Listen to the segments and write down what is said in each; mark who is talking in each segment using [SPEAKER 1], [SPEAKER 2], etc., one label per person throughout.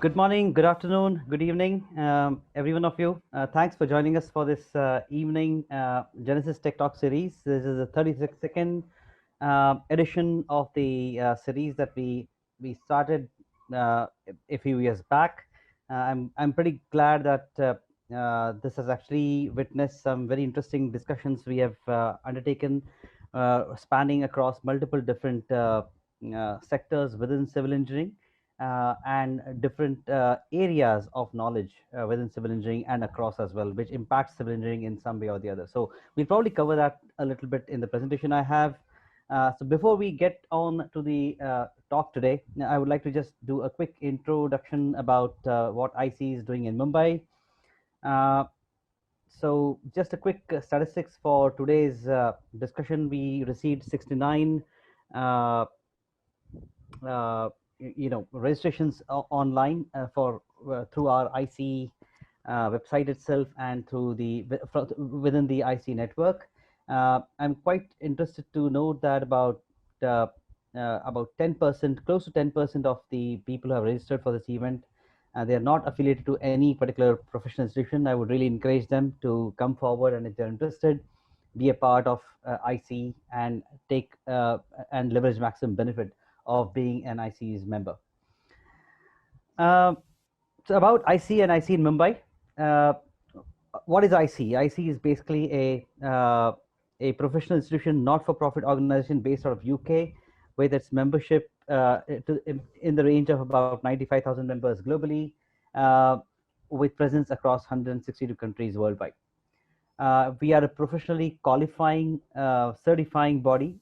[SPEAKER 1] Good morning, good afternoon, good evening, every one of you. Thanks for joining us for this evening Genesis Tech Talk series. This is the 32nd edition of the series that we started a few years back. I'm pretty glad that this has actually witnessed some very interesting discussions we have undertaken, spanning across multiple different sectors within civil engineering. And different areas of knowledge within civil engineering and across as well, which impacts civil engineering in some way or the other. So we'll probably cover that a little bit in the presentation I have. So before we get on to the talk today, I would like to just do a quick introduction about what IC is doing in Mumbai. So just a quick statistics for today's discussion. We received 69 registrations online for through our IC website itself and through the within the IC network. I'm quite interested to note that about 10%, close to 10% of the people who have registered for this event, they are not affiliated to any particular professional institution. I would really encourage them to come forward, and if they're interested, be a part of IC and take and leverage maximum benefit of being an IC's member. So about IC and IC in Mumbai. What is IC? IC is basically a professional institution, not-for-profit organization based out of UK, with its membership in the range of about 95,000 members globally, with presence across 162 countries worldwide. We are a professionally qualifying, certifying body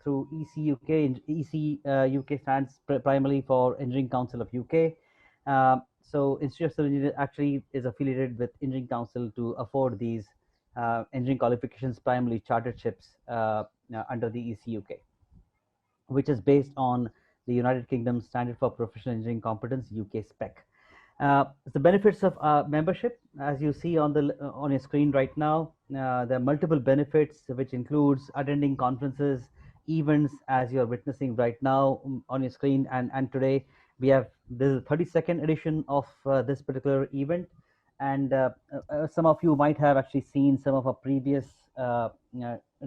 [SPEAKER 1] through ECUK. ECUK stands primarily for Engineering Council of UK. So Institute of Civil Engineering actually is affiliated with Engineering Council to afford these engineering qualifications, primarily chartership under the ECUK, which is based on the United Kingdom Standard for Professional Engineering Competence, UK spec. The benefits of membership, as you see on your screen right now, there are multiple benefits, which includes attending conferences, events, as you're witnessing right now on your screen. And today we have this 32nd edition of this particular event, and some of you might have actually seen some of our previous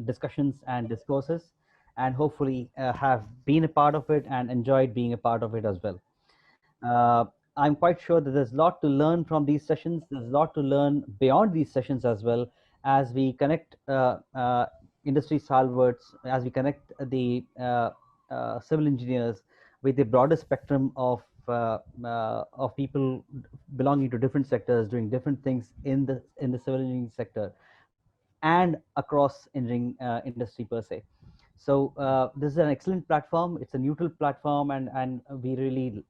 [SPEAKER 1] discussions and discourses, and hopefully have been a part of it and enjoyed being a part of it as well. I'm quite sure that there's a lot to learn from these sessions. There's a lot to learn beyond these sessions as well, as we connect industry stalwarts, as we connect the civil engineers with the broader spectrum of people belonging to different sectors, doing different things in the civil engineering sector and across engineering industry per se. So this is an excellent platform. It's a neutral platform, and we really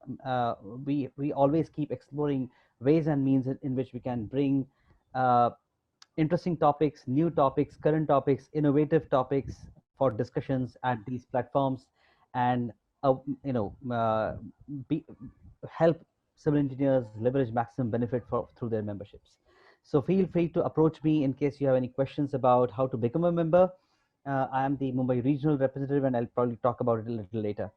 [SPEAKER 1] we always keep exploring ways and means in which we can bring interesting topics, new topics, current topics, innovative topics for discussions at these platforms, and help civil engineers leverage maximum benefit through their memberships. So feel free to approach me in case you have any questions about how to become a member. I am the Mumbai regional representative, and I'll probably talk about it a little later.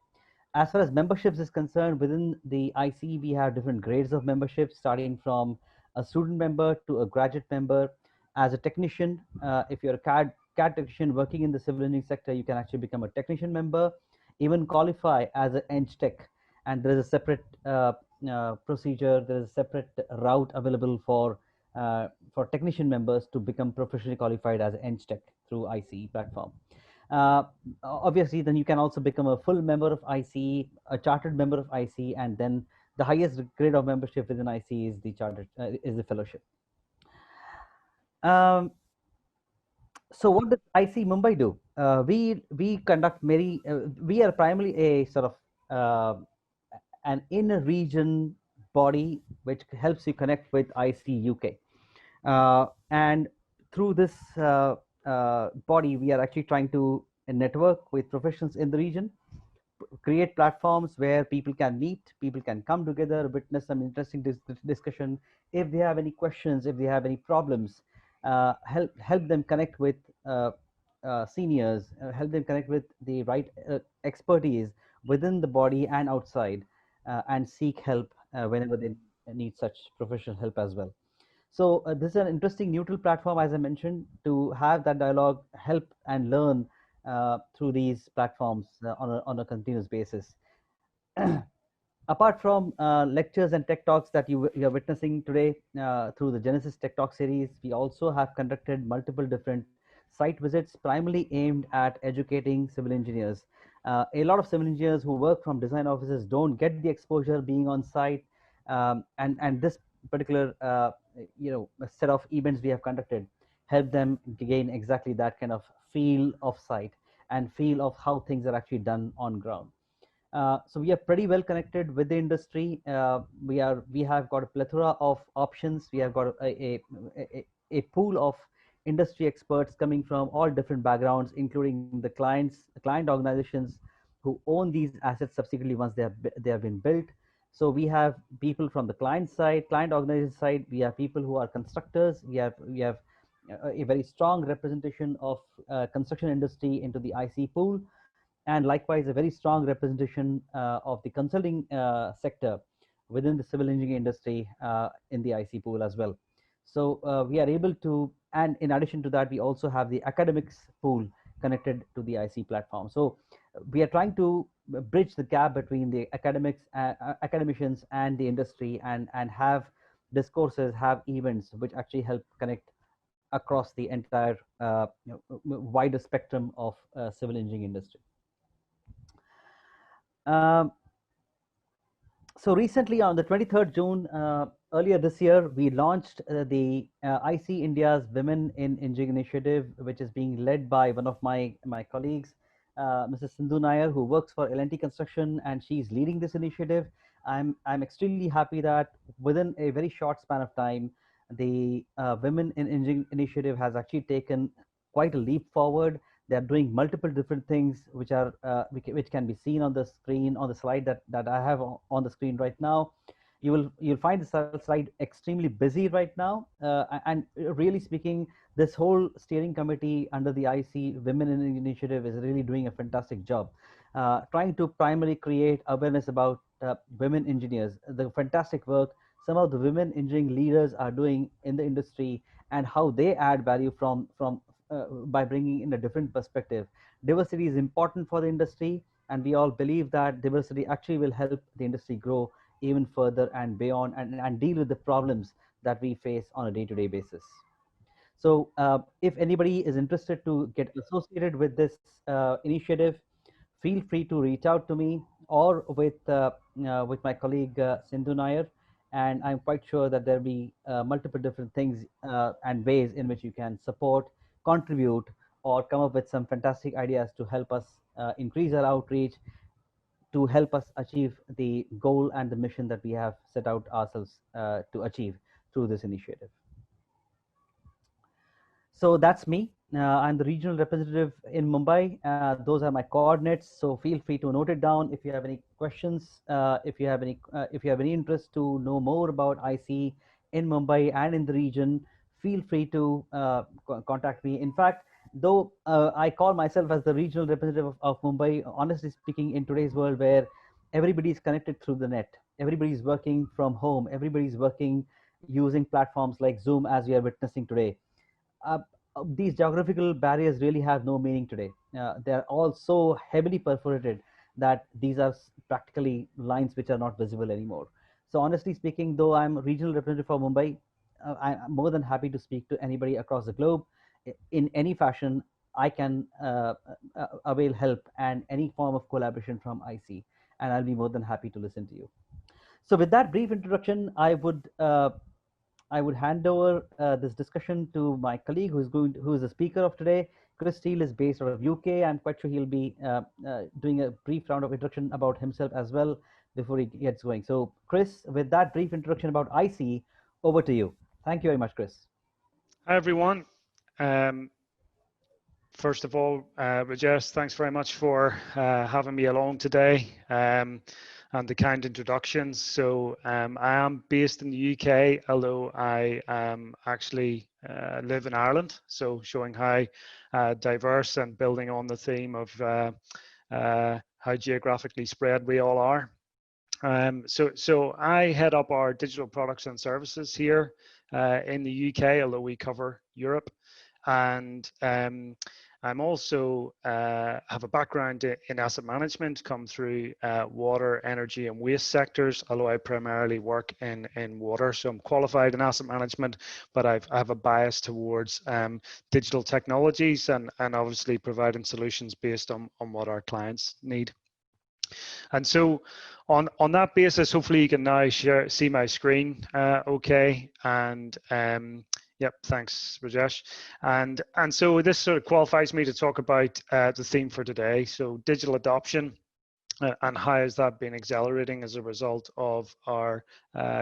[SPEAKER 1] As far as memberships is concerned, within the IC, we have different grades of membership, starting from a student member to a graduate member. As a technician, if you're a CAD technician working in the civil engineering sector, you can actually become a technician member, even qualify as an Eng Tech, and there is a separate procedure, there is a separate route available for technician members to become professionally qualified as an Eng Tech through ICE platform. Obviously, then you can also become a full member of IC, a chartered member of IC, and then the highest grade of membership within IC is the chartered, is the fellowship. So what does IC Mumbai do? We conduct many. We are primarily a sort of an inner region body which helps you connect with IC UK, and through this body, we are actually trying to network with professionals in the region, create platforms where people can meet, people can come together, witness some interesting discussion. If they have any questions, if they have any problems, help them connect with seniors, help them connect with the right expertise within the body and outside, and seek help whenever they need such professional help as well. So this is an interesting neutral platform, as I mentioned, to have that dialogue, help and learn through these platforms on a continuous basis. Apart from lectures and tech talks that you are witnessing today through the Genesis Tech Talk series, we also have conducted multiple different site visits primarily aimed at educating civil engineers. A lot of civil engineers who work from design offices don't get the exposure being on site, and this particular set of events we have conducted help them gain exactly that kind of feel of site and feel of how things are actually done on ground. So we are pretty well connected with the industry. We have got a plethora of options. We have got a pool of industry experts coming from all different backgrounds, including the client organizations who own these assets subsequently once they have been built. So we have people from the client side, client organization side. We have people who are constructors. We have a very strong representation of construction industry into the IC pool, and likewise a very strong representation of the consulting sector within the civil engineering industry in the IC pool as well. So we are able to, and in addition to that, we also have the academics pool connected to the IC platform. So we are trying to bridge the gap between the academicians and the industry, and have discourses, have events which actually help connect across the entire wider spectrum of civil engineering industry. Um, so recently on the 23rd June, earlier this year, we launched the IC India's Women in Engineering Initiative, which is being led by one of my colleagues, Mrs. Sindhu Nair, who works for L&T Construction, and she's leading this initiative. I'm extremely happy that within a very short span of time, the Women in Engineering Initiative has actually taken quite a leap forward. They are doing multiple different things which are which can be seen on the screen, on the slide that I have on the screen right now. You'll find the slide extremely busy right now, and really speaking, this whole steering committee under the IC Women in Initiative is really doing a fantastic job, trying to primarily create awareness about women engineers, the fantastic work some of the women engineering leaders are doing in the industry, and how they add value from by bringing in a different perspective. Diversity is important for the industry, and we all believe that diversity actually will help the industry grow even further and beyond, and deal with the problems that we face on a day-to-day basis. So if anybody is interested to get associated with this initiative, feel free to reach out to me or with my colleague Sindhu Nair, and I'm quite sure that there'll be multiple different things and ways in which you can support, contribute, or come up with some fantastic ideas to help us increase our outreach, to help us achieve the goal and the mission that we have set out ourselves to achieve through this initiative. So that's me. I'm the regional representative in Mumbai. Those are my coordinates. So feel free to note it down if you have any questions. If you have any interest to know more about IC in Mumbai and in the region, feel free to contact me. In fact, though I call myself as the regional representative of Mumbai, honestly speaking, in today's world where everybody is connected through the net, everybody's working from home, everybody's working using platforms like Zoom, as we are witnessing today. uh, these geographical barriers really have no meaning today. They are all so heavily perforated that these are practically lines which are not visible anymore. So honestly speaking, though I'm regional representative for Mumbai, I'm more than happy to speak to anybody across the globe in any fashion. I can avail help and any form of collaboration from IC, and I'll be more than happy to listen to you. So with that brief introduction, I would hand over this discussion to my colleague who is the speaker of today. Chris Steele is based out of UK. I'm quite sure he'll be doing a brief round of introduction about himself as well before he gets going. So Chris, with that brief introduction about IC, over to you. Thank you very much, Chris.
[SPEAKER 2] Hi, everyone. First of all, Rajesh, thanks very much for having me along today and the kind introductions. So I am based in the UK, although I actually live in Ireland. So showing how diverse and building on the theme of how geographically spread we all are. So I head up our digital products and services here in the UK, although we cover Europe. And I'm also have a background in asset management, come through water, energy, and waste sectors, although I primarily work in water. So I'm qualified in asset management, but I have a bias towards digital technologies and obviously providing solutions based on what our clients need. And so on that basis, hopefully you can now see my screen okay. And yep, thanks, Rajesh. And so this sort of qualifies me to talk about the theme for today. So digital adoption. And how has that been accelerating as a result of our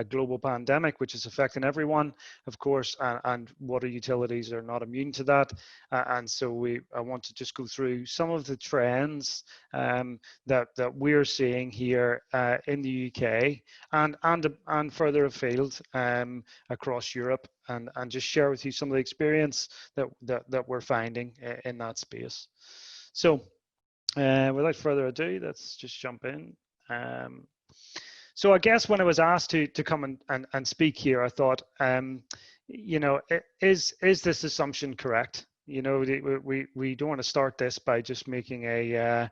[SPEAKER 2] global pandemic, which is affecting everyone, of course, and water utilities are not immune to that. And so I want to just go through some of the trends that we're seeing here in the UK and further afield across Europe, and just share with you some of the experience that we're finding in that space. So without further ado, let's just jump in. So I guess when I was asked to come and speak here, I thought, you know, is this assumption correct? You know, we don't want to start this by just making a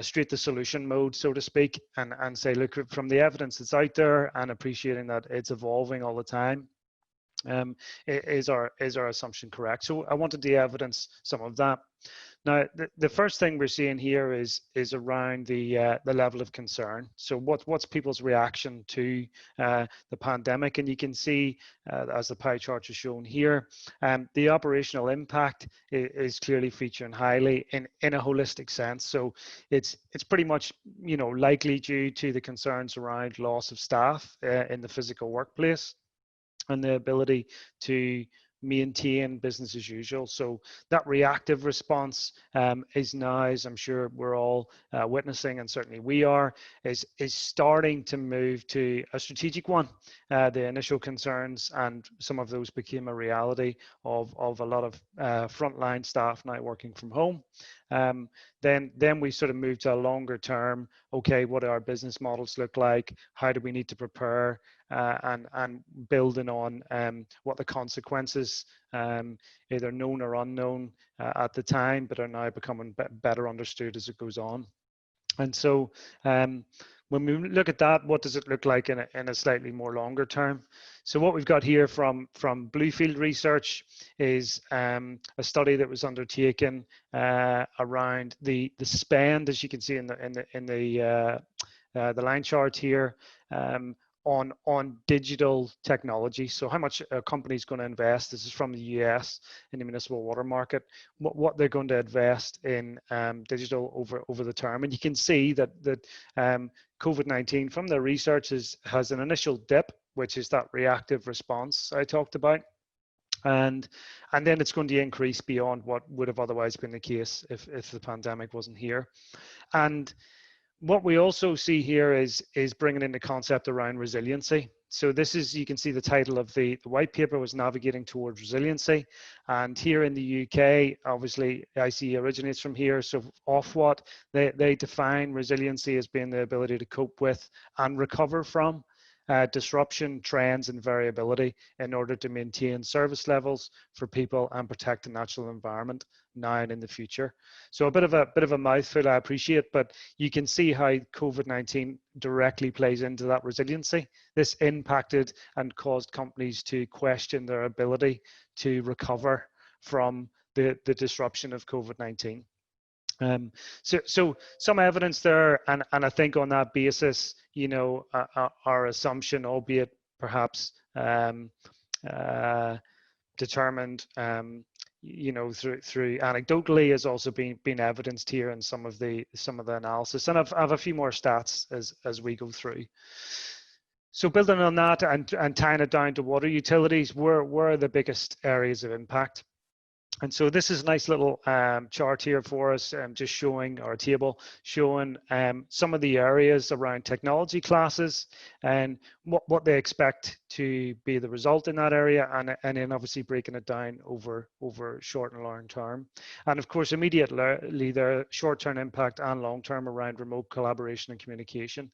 [SPEAKER 2] straight to solution mode, so to speak, and say, look, from the evidence that's out there and appreciating that it's evolving all the time. Is our assumption correct? So I wanted to evidence some of that. Now, the first thing we're seeing here is around the level of concern. So what's people's reaction to the pandemic? And you can see, as the pie chart is shown here, the operational impact is clearly featuring highly in a holistic sense. So it's pretty much, you know, likely due to the concerns around loss of staff in the physical workplace and the ability to maintain business as usual. So that reactive response is now, as I'm sure we're all witnessing, and certainly we are, is starting to move to a strategic one. The initial concerns and some of those became a reality of a lot of frontline staff now working from home. Then we sort of moved to a longer term. Okay, what do our business models look like? How do we need to prepare? And building on what the consequences, either known or unknown at the time, but are now becoming better understood as it goes on. And so when we look at that, what does it look like in a slightly more longer term? So what we've got here from Bluefield Research is a study that was undertaken around the spend, as you can see in the line chart here, on digital technology. So how much a company is going to invest, this is from the US in the municipal water market, what they're going to invest in digital over the term. And you can see that COVID-19 from the research has an initial dip, which is that reactive response I talked about. And then it's going to increase beyond what would have otherwise been the case if the pandemic wasn't here. And what we also see here is bringing in the concept around resiliency. So this is, you can see the title of the white paper was Navigating Towards Resiliency. And here in the UK, obviously ICE originates from here. So Ofwat, they define resiliency as being the ability to cope with and recover from disruption, trends, and variability in order to maintain service levels for people and protect the natural environment now and in the future. So a bit of a mouthful, I appreciate, but you can see how COVID-19 directly plays into that resiliency. This impacted and caused companies to question their ability to recover from the disruption of COVID-19. So some evidence there, and I think on that basis, you know, our assumption, albeit perhaps determined, you know, through anecdotally, has also been evidenced here in some of the analysis. And I have a few more stats as we go through. So building on that and tying it down to water utilities, where are the biggest areas of impact? And so this is a nice little chart here for us, just showing, or a table showing some of the areas around technology classes and what they expect to be the result in that area, and then obviously breaking it down over short and long term. And of course, immediately there are short-term impact and long-term around remote collaboration and communication,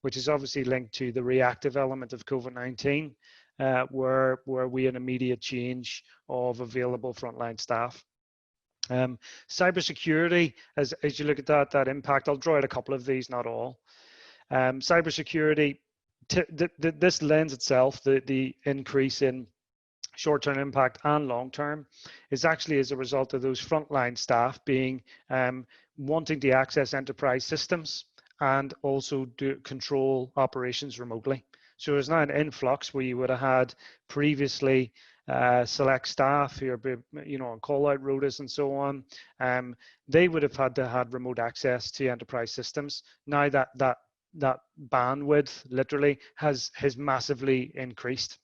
[SPEAKER 2] which is obviously linked to the reactive element of COVID-19. Where we had immediate change of available frontline staff. Cybersecurity, as you look at that impact, I'll draw out a couple of these, not all. Cybersecurity, this lends itself, the increase in short-term impact and long-term, is actually as a result of those frontline staff being wanting to access enterprise systems and also do control operations remotely. So there's now an influx where you would have had previously select staff who are, on call-out rotas and so on. They would have had to have remote access to enterprise systems. Now that bandwidth literally has massively increased.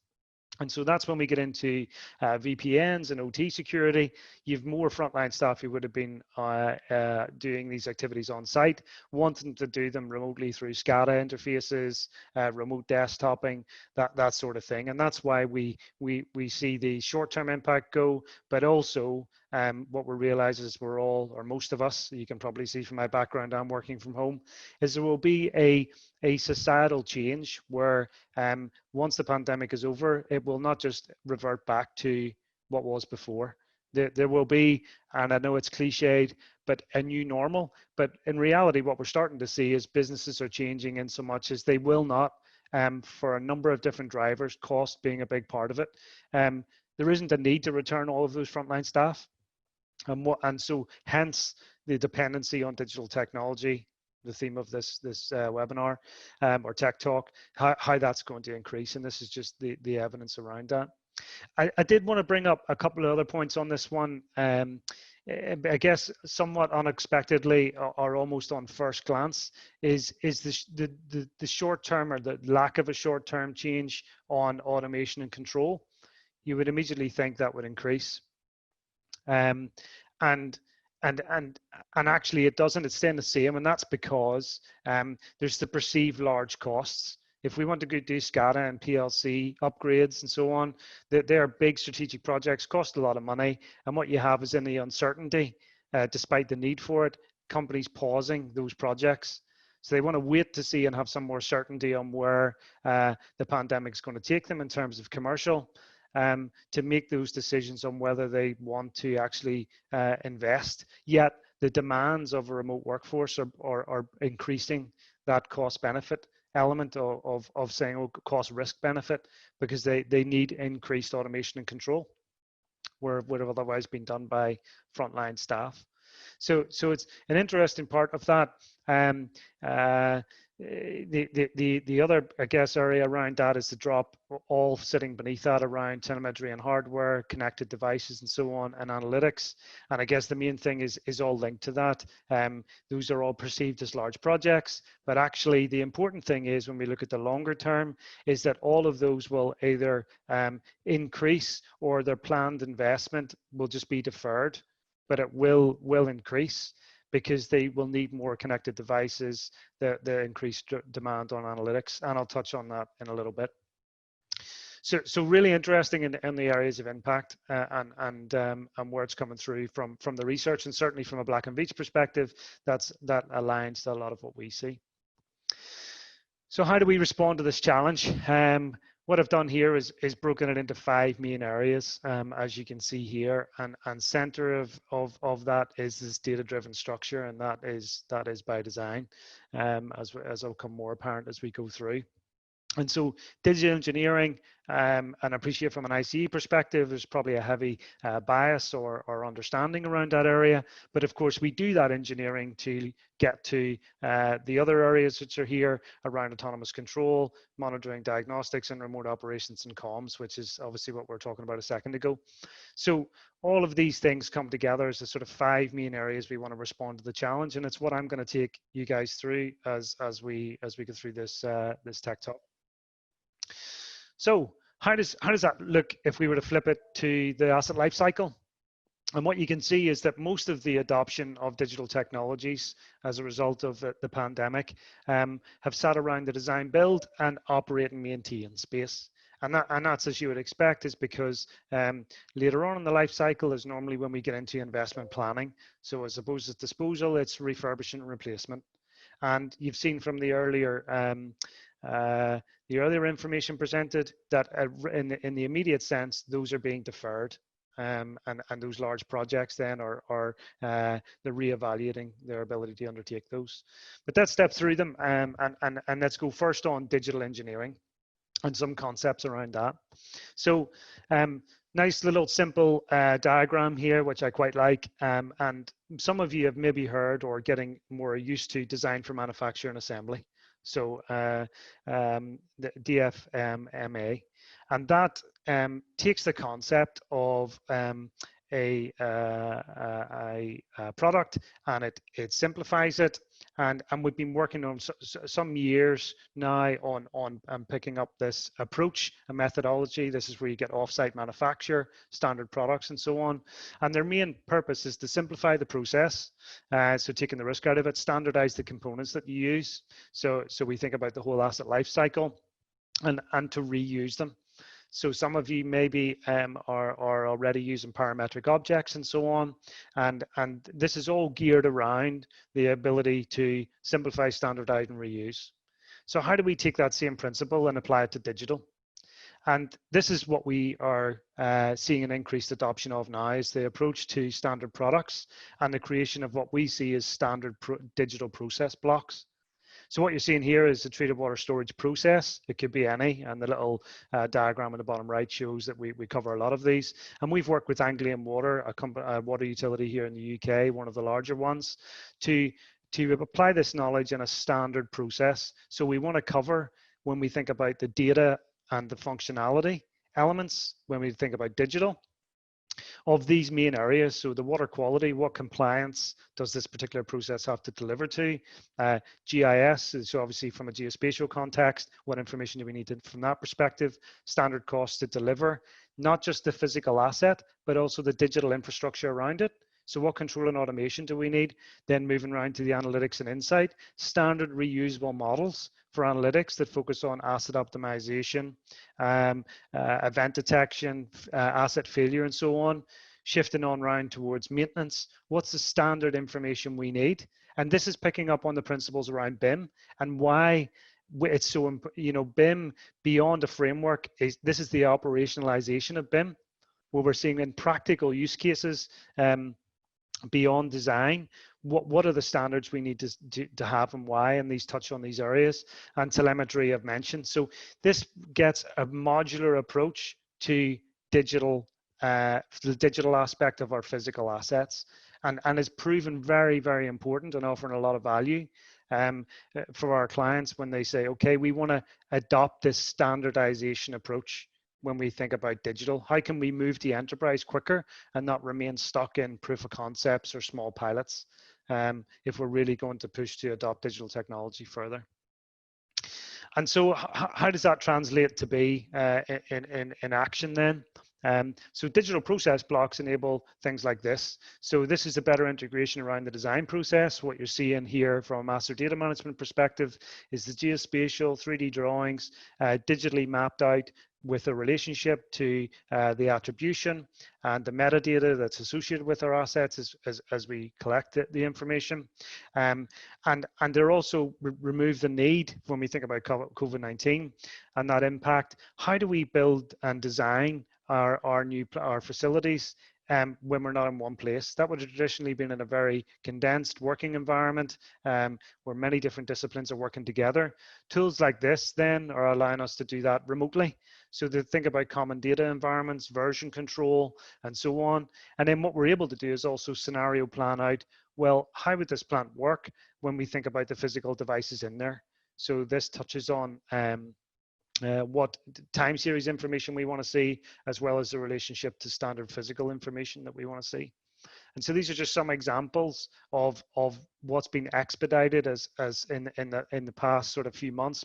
[SPEAKER 2] And so that's when we get into VPNs and OT security. You've more frontline staff who would have been doing these activities on site, wanting to do them remotely through SCADA interfaces, remote desktopping, that sort of thing. And that's why we see the short-term impact go, but also what we realize is we're all, or most of us, you can probably see from my background, I'm working from home, is there will be a societal change where once the pandemic is over, it will not just revert back to what was before. There will be, and I know it's cliched, but a new normal. But in reality, what we're starting to see is businesses are changing in so much as they will not, for a number of different drivers, cost being a big part of it. There isn't a need to return all of those frontline staff. And so hence the dependency on digital technology, the theme of this webinar or tech talk, how that's going to increase. And this is just the evidence around that. I did want to bring up a couple of other points on this one. I guess somewhat unexpectedly or almost on first glance is the short term, or the lack of a short term change on automation and control. You would immediately think that would increase. And actually it doesn't, it's staying the same, and that's because there's the perceived large costs. If we want to go do SCADA and PLC upgrades and so on, they are big strategic projects, cost a lot of money, and what you have is in the uncertainty, despite the need for it, companies pausing those projects. So they want to wait to see and have some more certainty on where the pandemic is going to take them in terms of commercial, to make those decisions on whether they want to actually invest. Yet the demands of a remote workforce are increasing that cost benefit element of saying, oh, cost risk benefit, because they need increased automation and control where it would have otherwise been done by frontline staff. So it's an interesting part of that. The other, I guess, area around that is the drop, all sitting beneath that, around telemetry and hardware, connected devices and so on, and analytics. And I guess the main thing is all linked to that. Those are all perceived as large projects, but actually the important thing is, when we look at the longer term, is that all of those will either increase, or their planned investment will just be deferred, but it will increase, because they will need more connected devices, the increased demand on analytics, and I'll touch on that in a little bit. So really interesting in the areas of impact and where it's coming through from the research, and certainly from a Black Veatch perspective, that aligns to a lot of what we see. So how do we respond to this challenge? What I've done here is broken it into 5 main areas, as you can see here, and center of that is this data-driven structure, and that is by design, as will come more apparent as we go through. And so digital engineering, and I appreciate from an ICE perspective, there's probably a heavy bias or understanding around that area. But of course, we do that engineering to get to the other areas which are here around autonomous control, monitoring, diagnostics, and remote operations and comms, which is obviously what we were talking about a second ago. So all of these things come together as the sort of 5 main areas we want to respond to the challenge, and it's what I'm going to take you guys through as we go through this tech talk. So how does that look if we were to flip it to the asset life cycle? And what you can see is that most of the adoption of digital technologies as a result of the pandemic have sat around the design, build, and operate and maintain space. And that's as you would expect, is because later on in the life cycle is normally when we get into investment planning. So as opposed to disposal, it's refurbishment and replacement. And you've seen from the earlier information presented that in the immediate sense, those are being deferred. And those large projects then are they're reevaluating their ability to undertake those. But let's step through them, and let's go first on digital engineering and some concepts around that. So nice little simple diagram here, which I quite like. And some of you have maybe heard or getting more used to design for manufacture and assembly. So the DFMA. And that takes the concept of a product, and it simplifies it. And we've been working on some years now on picking up this approach, a methodology. This is where you get offsite manufacture, standard products, and so on. And their main purpose is to simplify the process, so taking the risk out of it, standardize the components that you use. So we think about the whole asset life cycle, and to reuse them. So some of you maybe are already using parametric objects and so on, and this is all geared around the ability to simplify, standardize, and reuse. So how do we take that same principle and apply it to digital? And this is what we are seeing an increased adoption of now, is the approach to standard products and the creation of what we see as standard digital process blocks. So what you're seeing here is the treated water storage process. It could be any, and the little diagram in the bottom right shows that we cover a lot of these. And we've worked with Anglian Water, a water utility here in the UK, one of the larger ones, to apply this knowledge in a standard process. So we want to cover, when we think about the data and the functionality elements, when we think about digital, of these main areas. So the water quality, what compliance does this particular process have to deliver to? GIS, so obviously from a geospatial context, what information do we need from that perspective? Standard costs to deliver, not just the physical asset, but also the digital infrastructure around it. So what control and automation do we need? Then moving around to the analytics and insight, standard reusable models for analytics that focus on asset optimization, event detection, asset failure, and so on. Shifting on round towards maintenance. What's the standard information we need? And this is picking up on the principles around BIM and why it's so, BIM beyond a framework this is the operationalization of BIM, where we're seeing in practical use cases, beyond design, what are the standards we need to have and why, and these touch on these areas. And telemetry I've mentioned. So this gets a modular approach to digital, the digital aspect of our physical assets, and is proven very, very important and offering a lot of value for our clients when they say, okay, we want to adopt this standardization approach. When we think about digital, how can we move the enterprise quicker and not remain stuck in proof of concepts or small pilots, if we're really going to push to adopt digital technology further? And so how does that translate to be in action then? So digital process blocks enable things like this. So this is a better integration around the design process. What you're seeing here from a master data management perspective is the geospatial 3D drawings, digitally mapped out with a relationship to the attribution and the metadata that's associated with our assets as we collect the information. And they're also remove the need when we think about COVID-19 and that impact. How do we build and design our facilities when we're not in one place? That would have traditionally been in a very condensed working environment where many different disciplines are working together. Tools like this then are allowing us to do that remotely. So to think about common data environments, version control, and so on. And then what we're able to do is also scenario plan out, well, how would this plant work when we think about the physical devices in there? So this touches on what time series information we want to see, as well as the relationship to standard physical information that we want to see. And so these are just some examples of what's been expedited as in the past sort of few months,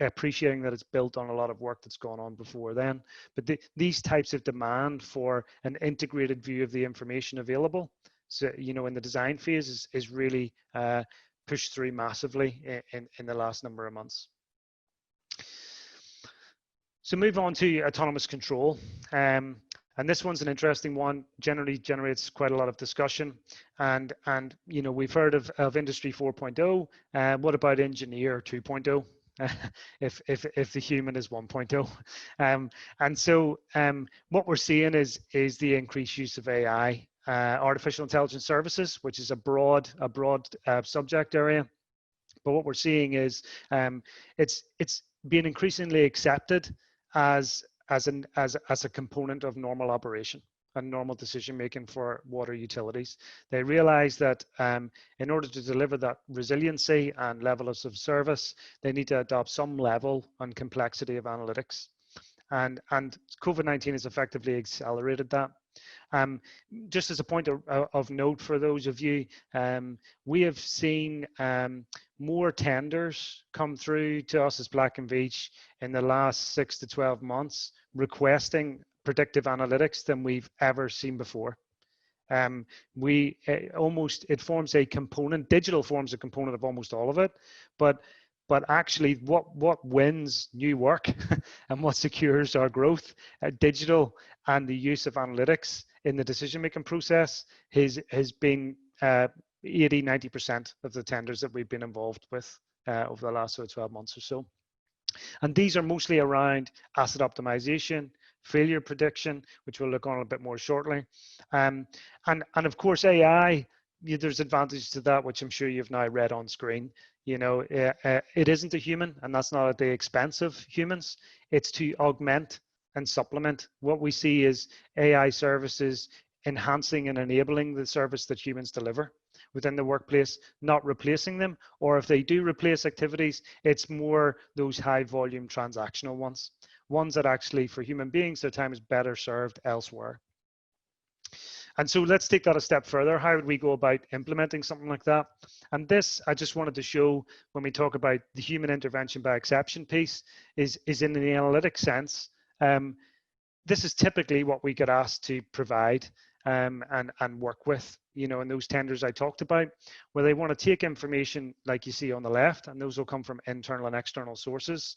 [SPEAKER 2] appreciating that it's built on a lot of work that's gone on before then. But these types of demand for an integrated view of the information available, so in the design phase, is really pushed through massively in the last number of months. So move on to autonomous control. And this one's an interesting one, generally generates quite a lot of discussion. And we've heard of Industry 4.0. What about Engineer 2.0? if the human is 1.0. And so what we're seeing is the increased use of AI, artificial intelligence services, which is a broad subject area. But what we're seeing is it's being increasingly accepted as a component of normal operation and normal decision making for water utilities. They realize that in order to deliver that resiliency and levels of service, they need to adopt some level and complexity of analytics. And COVID-19 has effectively accelerated that. Just as a point of note for those of you, we have seen more tenders come through to us as Black Veatch in the last 6 to 12 months requesting predictive analytics than we've ever seen before. It forms a component, digital forms a component of almost all of it, but actually what wins new work and what secures our growth, digital and the use of analytics in the decision-making process has been 80–90% of the tenders that we've been involved with over the last 12 months or so. And these are mostly around asset optimization, failure prediction, which we'll look on a bit more shortly. And of course, AI, there's advantages to that, which I'm sure you've now read on screen. It isn't a human, and that's not at the expense of humans. It's to augment and supplement. What we see is AI services enhancing and enabling the service that humans deliver within the workplace, not replacing them, or if they do replace activities, it's more those high volume transactional ones that actually for human beings, their time is better served elsewhere. And so let's take that a step further. How would we go about implementing something like that? And this, I just wanted to show when we talk about the human intervention by exception piece is in the analytic sense. This is typically what we get asked to provide and work with, in those tenders I talked about, where they want to take information like you see on the left, and those will come from internal and external sources.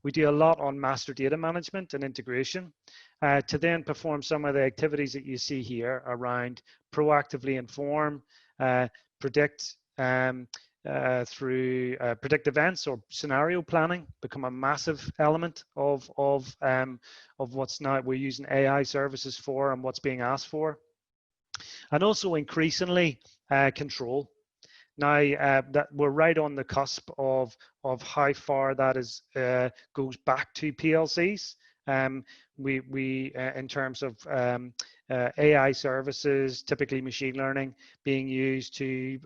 [SPEAKER 2] We do a lot on master data management and integration to then perform some of the activities that you see here around proactively inform, predict through predict events or scenario planning, become a massive element of what's now we're using AI services for and what's being asked for. And also increasingly control. Now that we're right on the cusp of how far that is goes back to PLCs. We in terms of AI services, typically machine learning, being used to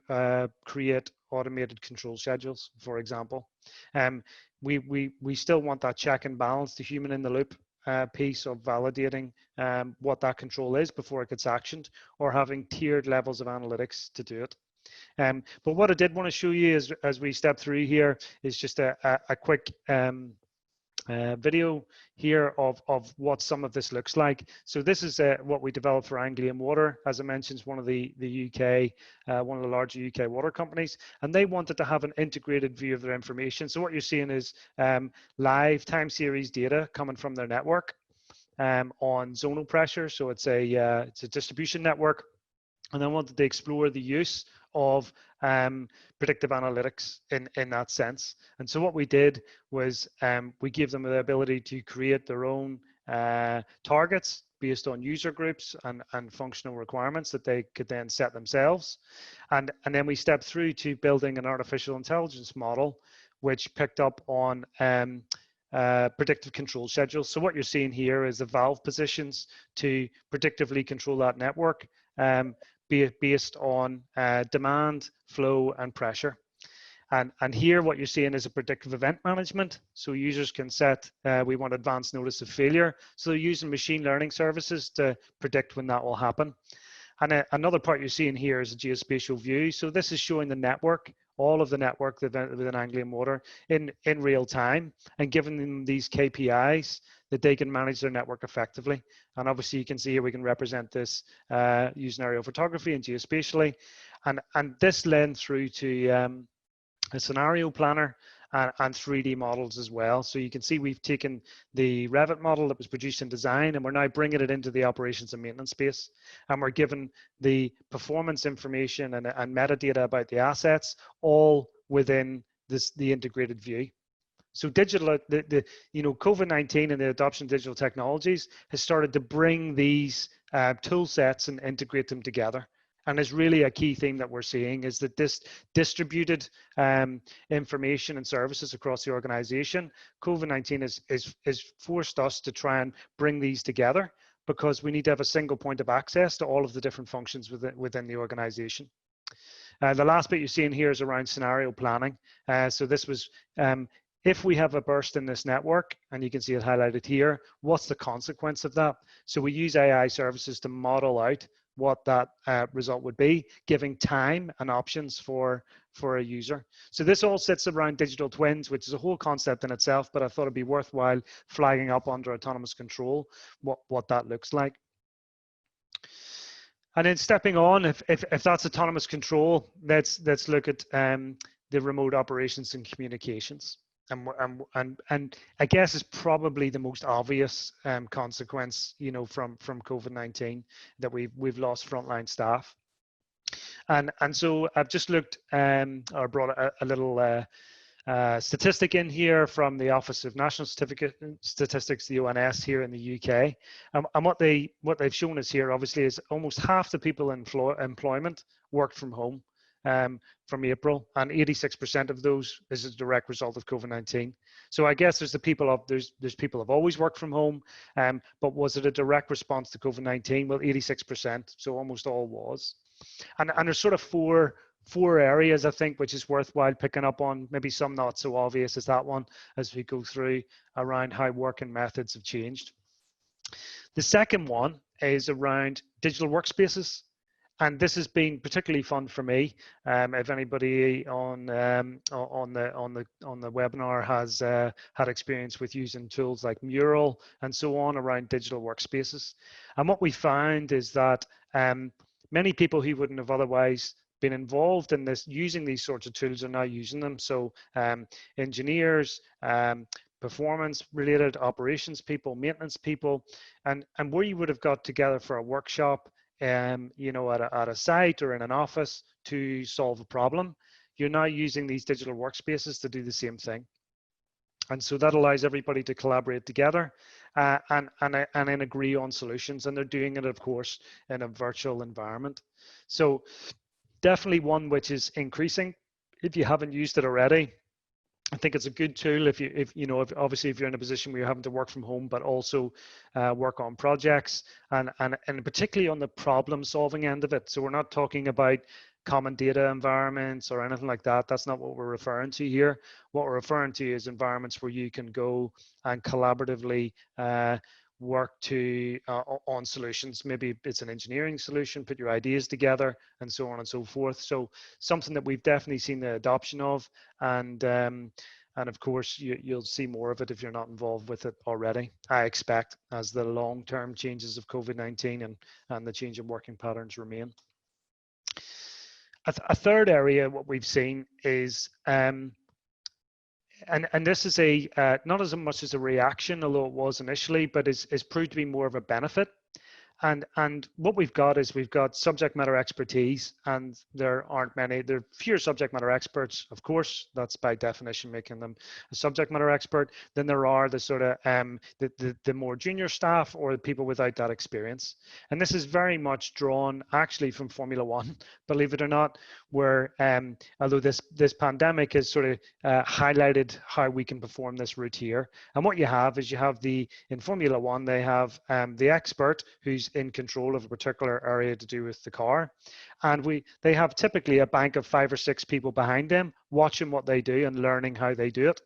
[SPEAKER 2] create automated control schedules, for example. We still want that check and balance, the human in the loop piece of validating what that control is before it gets actioned, or having tiered levels of analytics to do it. But what I did want to show you as we step through here is just a quick video here of what some of this looks like. So this is what we developed for Anglian Water. As I mentioned, it's one of the UK, one of the larger UK water companies, and they wanted to have an integrated view of their information. So what you're seeing is live time series data coming from their network on zonal pressure. So it's a distribution network, and I wanted to explore the use of predictive analytics in that sense. And so what we did was we gave them the ability to create their own targets based on user groups and functional requirements that they could then set themselves. And then we stepped through to building an artificial intelligence model, which picked up on predictive control schedules. So what you're seeing here is the valve positions to predictively control that network, based on demand, flow, and pressure. And here what you're seeing is a predictive event management. So users can set, we want advanced notice of failure. So they're using machine learning services to predict when that will happen. And another part you're seeing here is a geospatial view. So this is showing the network, all of the network within Anglian Water in real time, and giving them these KPIs that they can manage their network effectively. And obviously you can see here we can represent this using aerial photography and geospatially. And this led through to a scenario planner and 3D models as well. So you can see we've taken the Revit model that was produced in design, and we're now bringing it into the operations and maintenance space. And we're given the performance information and metadata about the assets all within the integrated view. So digital, COVID-19 and the adoption of digital technologies has started to bring these tool sets and integrate them together. And is really a key theme that we're seeing, is that this distributed information and services across the organization, COVID-19 is forced us to try and bring these together, because we need to have a single point of access to all of the different functions within the organization. The last bit you're seeing here is around scenario planning. So this was, if we have a burst in this network, and you can see it highlighted here, what's the consequence of that? So we use AI services to model out what that result would be, giving time and options for a user. So this all sits around digital twins, which is a whole concept in itself, but I thought it'd be worthwhile flagging up under autonomous control what that looks like. And then stepping on, if that's autonomous control, let's look at the remote operations and communications. And I guess is probably the most obvious consequence, from COVID-19, that we've lost frontline staff. And so I've just looked or brought a little statistic in here from the Office of National Statistics, the ONS here in the UK. And what they've shown us here, obviously, is almost half the people in employment worked from home from April, and 86% of those is a direct result of COVID-19. So I guess there's people have always worked from home, but was it a direct response to COVID-19? Well, 86%, so almost all was. And there's sort of four areas, I think, which is worthwhile picking up on, maybe some not so obvious as that one, as we go through around how working methods have changed. The second one is around digital workspaces. And this has been particularly fun for me. If anybody on the webinar has had experience with using tools like Mural and so on around digital workspaces, and what we found is that many people who wouldn't have otherwise been involved in this, using these sorts of tools, are now using them. So engineers, performance-related operations people, maintenance people, and where you would have got together for a workshop, at a site or in an office to solve a problem, you're now using these digital workspaces to do the same thing. And so that allows everybody to collaborate together and then agree on solutions. And they're doing it, of course, in a virtual environment. So definitely one which is increasing. If you haven't used it already, I think it's a good tool if obviously if you're in a position where you're having to work from home, but also work on projects and particularly on the problem solving end of it. So we're not talking about common data environments or anything like that. That's not what we're referring to here. What we're referring to is environments where you can go and collaboratively work on solutions. Maybe it's an engineering solution, put your ideas together, and so on and so forth. So something that we've definitely seen the adoption of, and of course you'll see more of it if you're not involved with it already, I expect, as the long-term changes of COVID-19 and the change in working patterns remain. A third area what we've seen is and this is not as much as a reaction, although it was initially, but is proved to be more of a benefit. And what we've got subject matter expertise, and there are fewer subject matter experts, of course. That's by definition making them a subject matter expert. Then there are the sort of the more junior staff or the people without that experience. And this is very much drawn actually from Formula One, believe it or not, where although this pandemic has sort of highlighted how we can perform this route here. And what you have is in Formula One, they have the expert who's in control of a particular area to do with the car, and they have typically a bank of 5 or 6 people behind them watching what they do and learning how they do it.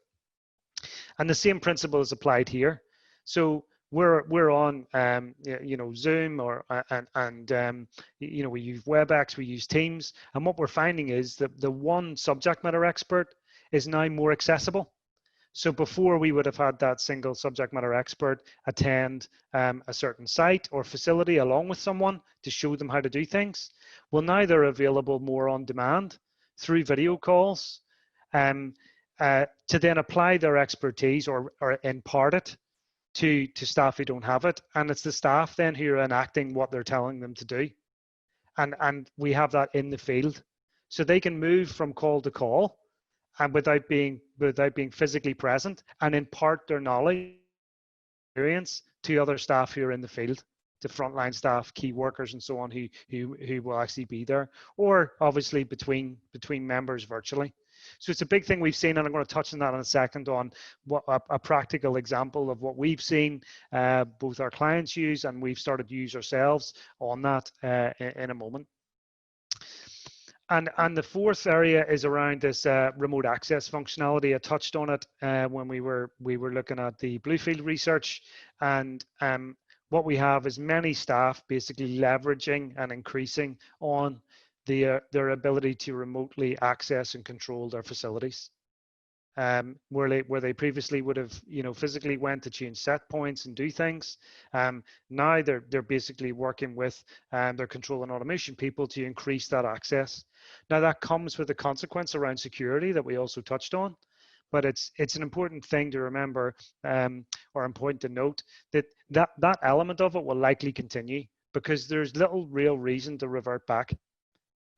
[SPEAKER 2] And the same principle is applied here. So we're on Zoom or we use WebEx, we use Teams, and what we're finding is that the one subject matter expert is now more accessible. So before we would have had that single subject matter expert attend a certain site or facility along with someone to show them how to do things. Well, now they're available more on demand through video calls to then apply their expertise or impart it to staff who don't have it. And it's the staff then who are enacting what they're telling them to do. And we have that in the field. So they can move from call to call and without being physically present and impart their knowledge experience to other staff who are in the field, to frontline staff, key workers, and so on who will actually be there, or obviously between members virtually. So it's a big thing we've seen, and I'm going to touch on that in a second on what a practical example of what we've seen both our clients use and we've started to use ourselves on that in a moment. And the fourth area is around this remote access functionality. I touched on it when we were looking at the Bluefield research, and what we have is many staff basically leveraging and increasing on their ability to remotely access and control their facilities. Where they previously would have physically went to change set points and do things, now they're basically working with their control and automation people to increase that access. Now that comes with a consequence around security that we also touched on, but it's an important thing to remember or important to note that element of it will likely continue because there's little real reason to revert back.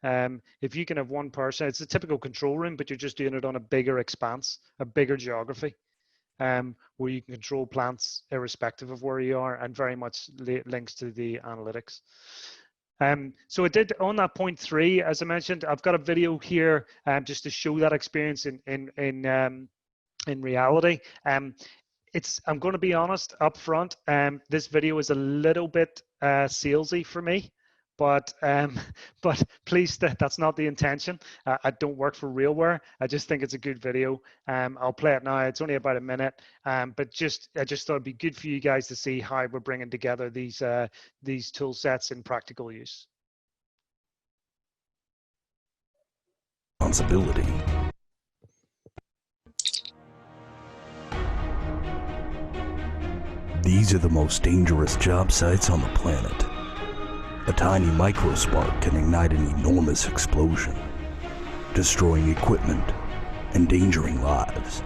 [SPEAKER 2] If you can have one person, it's a typical control room, but you're just doing it on a bigger expanse, a bigger geography, where you can control plants irrespective of where you are, and very much links to the analytics. So it did on that point 3, as I mentioned, I've got a video here just to show that experience in reality. I'm going to be honest up front. This video is a little bit salesy for me. But please, that's not the intention. I don't work for Realware. I just think it's a good video. I'll play it now. It's only about a minute. But I just thought it'd be good for you guys to see how we're bringing together these tool sets in practical use.
[SPEAKER 3] Responsibility. These are the most dangerous job sites on the planet. A tiny microspark can ignite an enormous explosion, destroying equipment, endangering lives.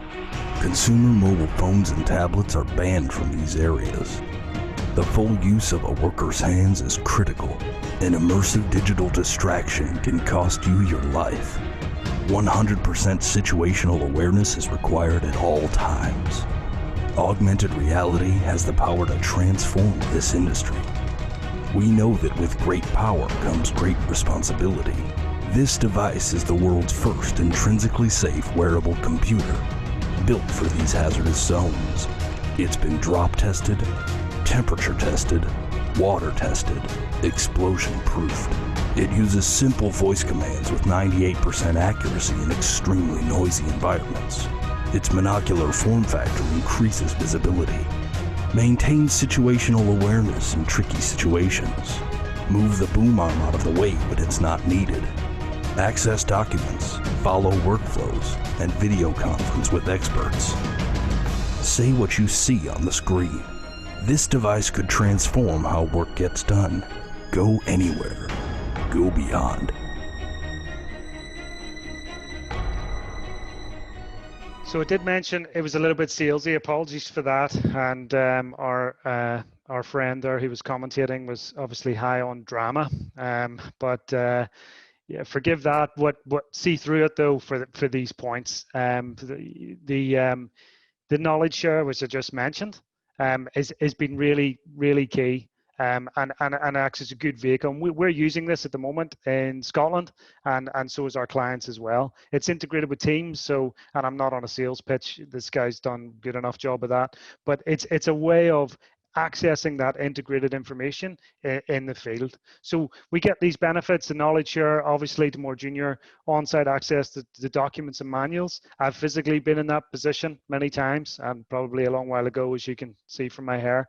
[SPEAKER 3] Consumer mobile phones and tablets are banned from these areas. The full use of a worker's hands is critical. An immersive digital distraction can cost you your life. 100% situational awareness is required at all times. Augmented reality has the power to transform this industry. We know that with great power comes great responsibility. This device is the world's first intrinsically safe wearable computer, built for these hazardous zones. It's been drop tested, temperature tested, water tested, explosion proofed. It uses simple voice commands with 98% accuracy in extremely noisy environments. Its monocular form factor increases visibility. Maintain situational awareness in tricky situations. Move the boom arm out of the way when it's not needed. Access documents, follow workflows, and video conference with experts. Say what you see on the screen. This device could transform how work gets done. Go anywhere. Go beyond.
[SPEAKER 2] So it did mention it was a little bit salesy. Apologies for that. And our friend there who was commentating was obviously high on drama. Yeah, forgive that. What see through it though for these points. The knowledge share, which I just mentioned, has been really key. And acts as a good vehicle. And we're using this at the moment in Scotland, and so is our clients as well. It's integrated with Teams, so, and I'm not on a sales pitch. This guy's done a good enough job of that. But it's a way of accessing that integrated information in the field. So we get these benefits, the knowledge share, obviously to more junior, on-site access to the documents and manuals. I've physically been in that position many times, and probably a long while ago, as you can see from my hair,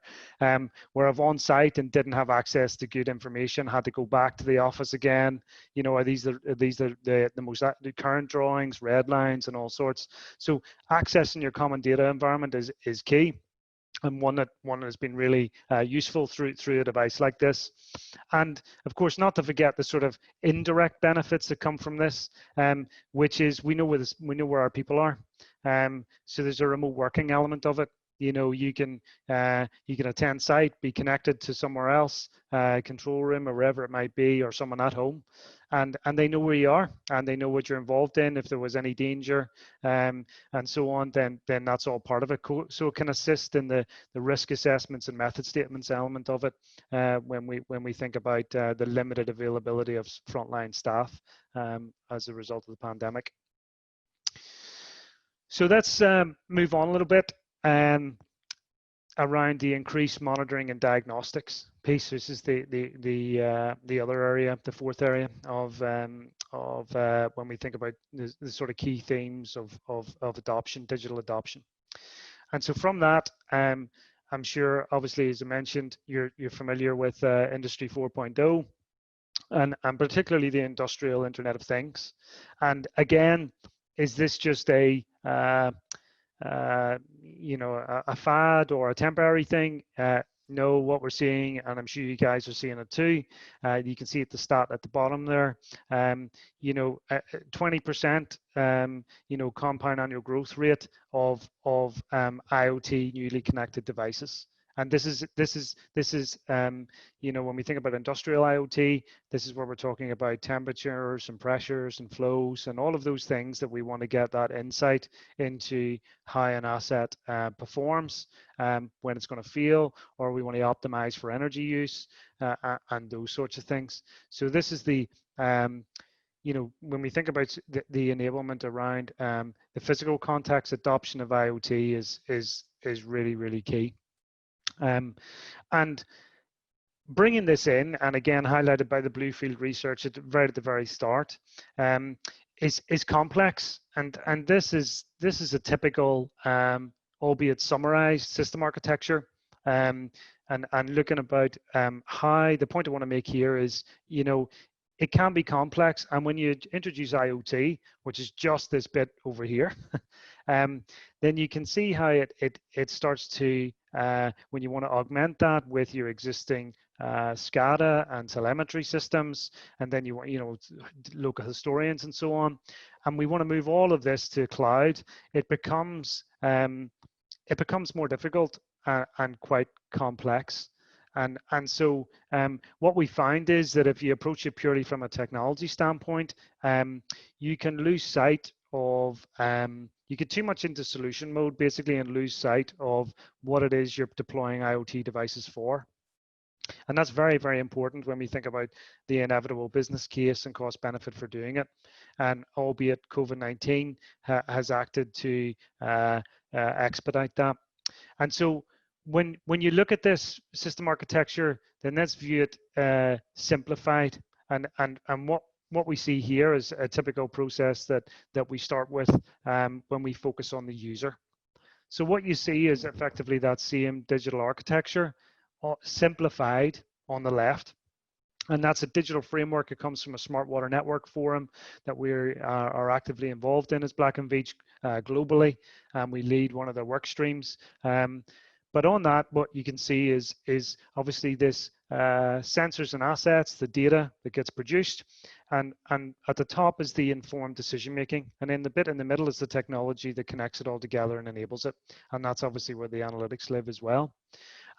[SPEAKER 2] where I've on-site and didn't have access to good information, had to go back to the office again. You know, are these the most the current drawings, red lines, and all sorts. So accessing your common data environment is key, and one that has been really useful through a device like this. And of course, not to forget the sort of indirect benefits that come from this, which is we know where our people are. So there's a remote working element of it. You know, you can attend site, be connected to somewhere else, control room or wherever it might be, or someone at home, and they know where you are, and they know what you're involved in. If there was any danger, and so on, then that's all part of it. So it can assist in the risk assessments and method statements element of it, when we think about the limited availability of frontline staff as a result of the pandemic. So let's move on a little bit around the increased monitoring and diagnostics piece. This is the other area, the fourth area of when we think about the sort of key themes of adoption, digital adoption. And so from that, I'm sure, obviously, as I mentioned, you're familiar with Industry 4.0. And particularly the industrial Internet of Things. And again, is this just a fad or a temporary thing? No, what we're seeing, and I'm sure you guys are seeing it too, you can see at the stat at the bottom there, 20% compound annual growth rate of IoT newly connected devices. And this is when we think about industrial IoT, this is where we're talking about temperatures and pressures and flows and all of those things that we want to get that insight into how an asset performs, when it's going to fail, or we want to optimize for energy use, and those sorts of things. So this is the when we think about the enablement around the physical context, adoption of IoT is really, really key. And bringing this in, and again highlighted by the Bluefield research at the very start, is complex, and this is a typical, albeit summarized, system architecture, and looking about how the point I want to make here is, it can be complex, and when you introduce IoT, which is just this bit over here, then you can see how it starts to, when you want to augment that with your existing SCADA and telemetry systems, and then you want, local historians and so on, and we want to move all of this to cloud, it becomes more difficult and quite complex. And so what we find is that if you approach it purely from a technology standpoint, you can lose sight of, you get too much into solution mode basically and lose sight of what it is you're deploying IoT devices for. And that's very, very important when we think about the inevitable business case and cost benefit for doing it. And albeit COVID-19 has acted to expedite that. And so when you look at this system architecture, then let's view it simplified. And what we see here is a typical process that we start with when we focus on the user. So what you see is effectively that same digital architecture simplified on the left. And that's a digital framework. It comes from a Smart Water Network forum that we are actively involved in as Black Veatch globally. We lead one of the work streams. But on that, what you can see is obviously this sensors and assets, the data that gets produced, and at the top is the informed decision making, and in the bit in the middle is the technology that connects it all together and enables it, and that's obviously where the analytics live as well.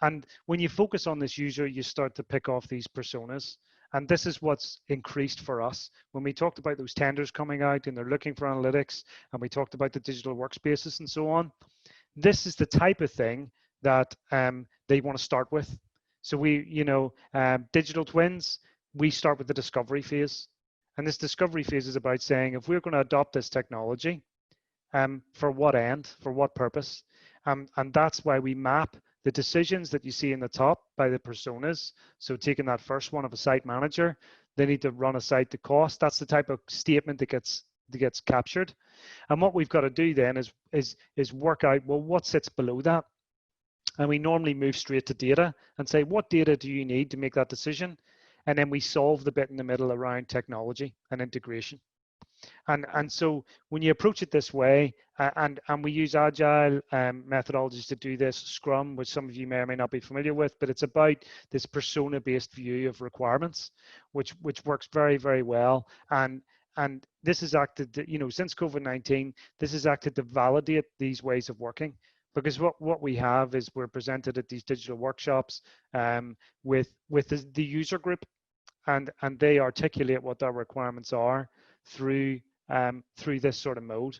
[SPEAKER 2] And when you focus on this user, you start to pick off these personas. And this is what's increased for us. When we talked about those tenders coming out and they're looking for analytics, and we talked about the digital workspaces and so on, this is the type of thing that they want to start with. So we, digital twins, we start with the discovery phase. And this discovery phase is about saying, if we're going to adopt this technology, for what end, for what purpose? And that's why we map the decisions that you see in the top by the personas, so taking that first one of a site manager, they need to run a site to cost. That's the type of statement that gets captured. And what we've got to do then is work out, well, what sits below that? And we normally move straight to data and say, what data do you need to make that decision? And then we solve the bit in the middle around technology and integration. And so when you approach it this way, and we use agile methodologies to do this, Scrum, which some of you may or may not be familiar with, but it's about this persona-based view of requirements, which works very, very well. And this has acted, since COVID-19, this has acted to validate these ways of working. Because what we have is we're presented at these digital workshops with the user group, and they articulate what their requirements are through this sort of mode,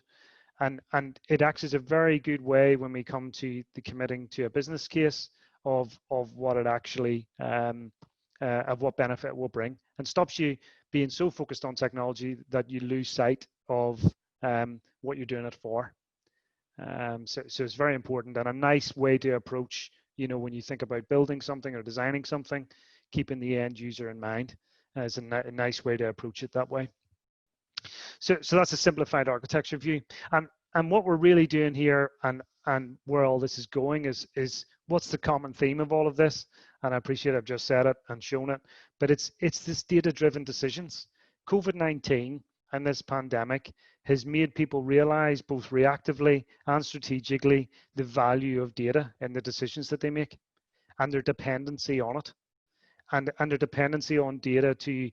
[SPEAKER 2] and it acts as a very good way when we come to the committing to a business case of what it actually of what benefit it will bring, and stops you being so focused on technology that you lose sight of what you're doing it for. So it's very important, and a nice way to approach, when you think about building something or designing something, keeping the end user in mind is a nice way to approach it that way. So that's a simplified architecture view. And what we're really doing here, and where all this is going, is what's the common theme of all of this? And I appreciate I've just said it and shown it, but it's this data-driven decisions. COVID-19 and this pandemic has made people realize, both reactively and strategically, the value of data in the decisions that they make and their dependency on it, and their dependency on data to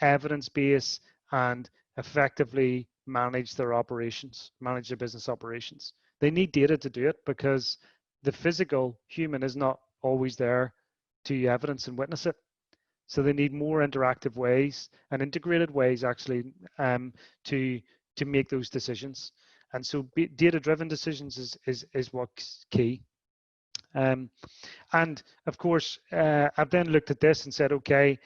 [SPEAKER 2] evidence base and effectively manage their operations, manage their business operations. They need data to do it because the physical human is not always there to evidence and witness it. So they need more interactive ways and integrated ways actually to make those decisions. And so data-driven decisions is what's key. And of course, I've then looked at this and said, okay,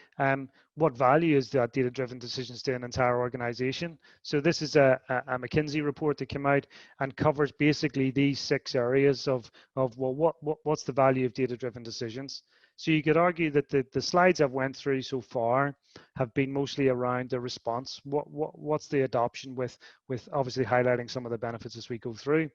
[SPEAKER 2] what value is that data-driven decisions to an entire organization? So this is a McKinsey report that came out and covers basically these 6 areas of well, what's the value of data-driven decisions? So you could argue that the slides I've went through so far have been mostly around the response. What's the adoption, with obviously highlighting some of the benefits as we go through,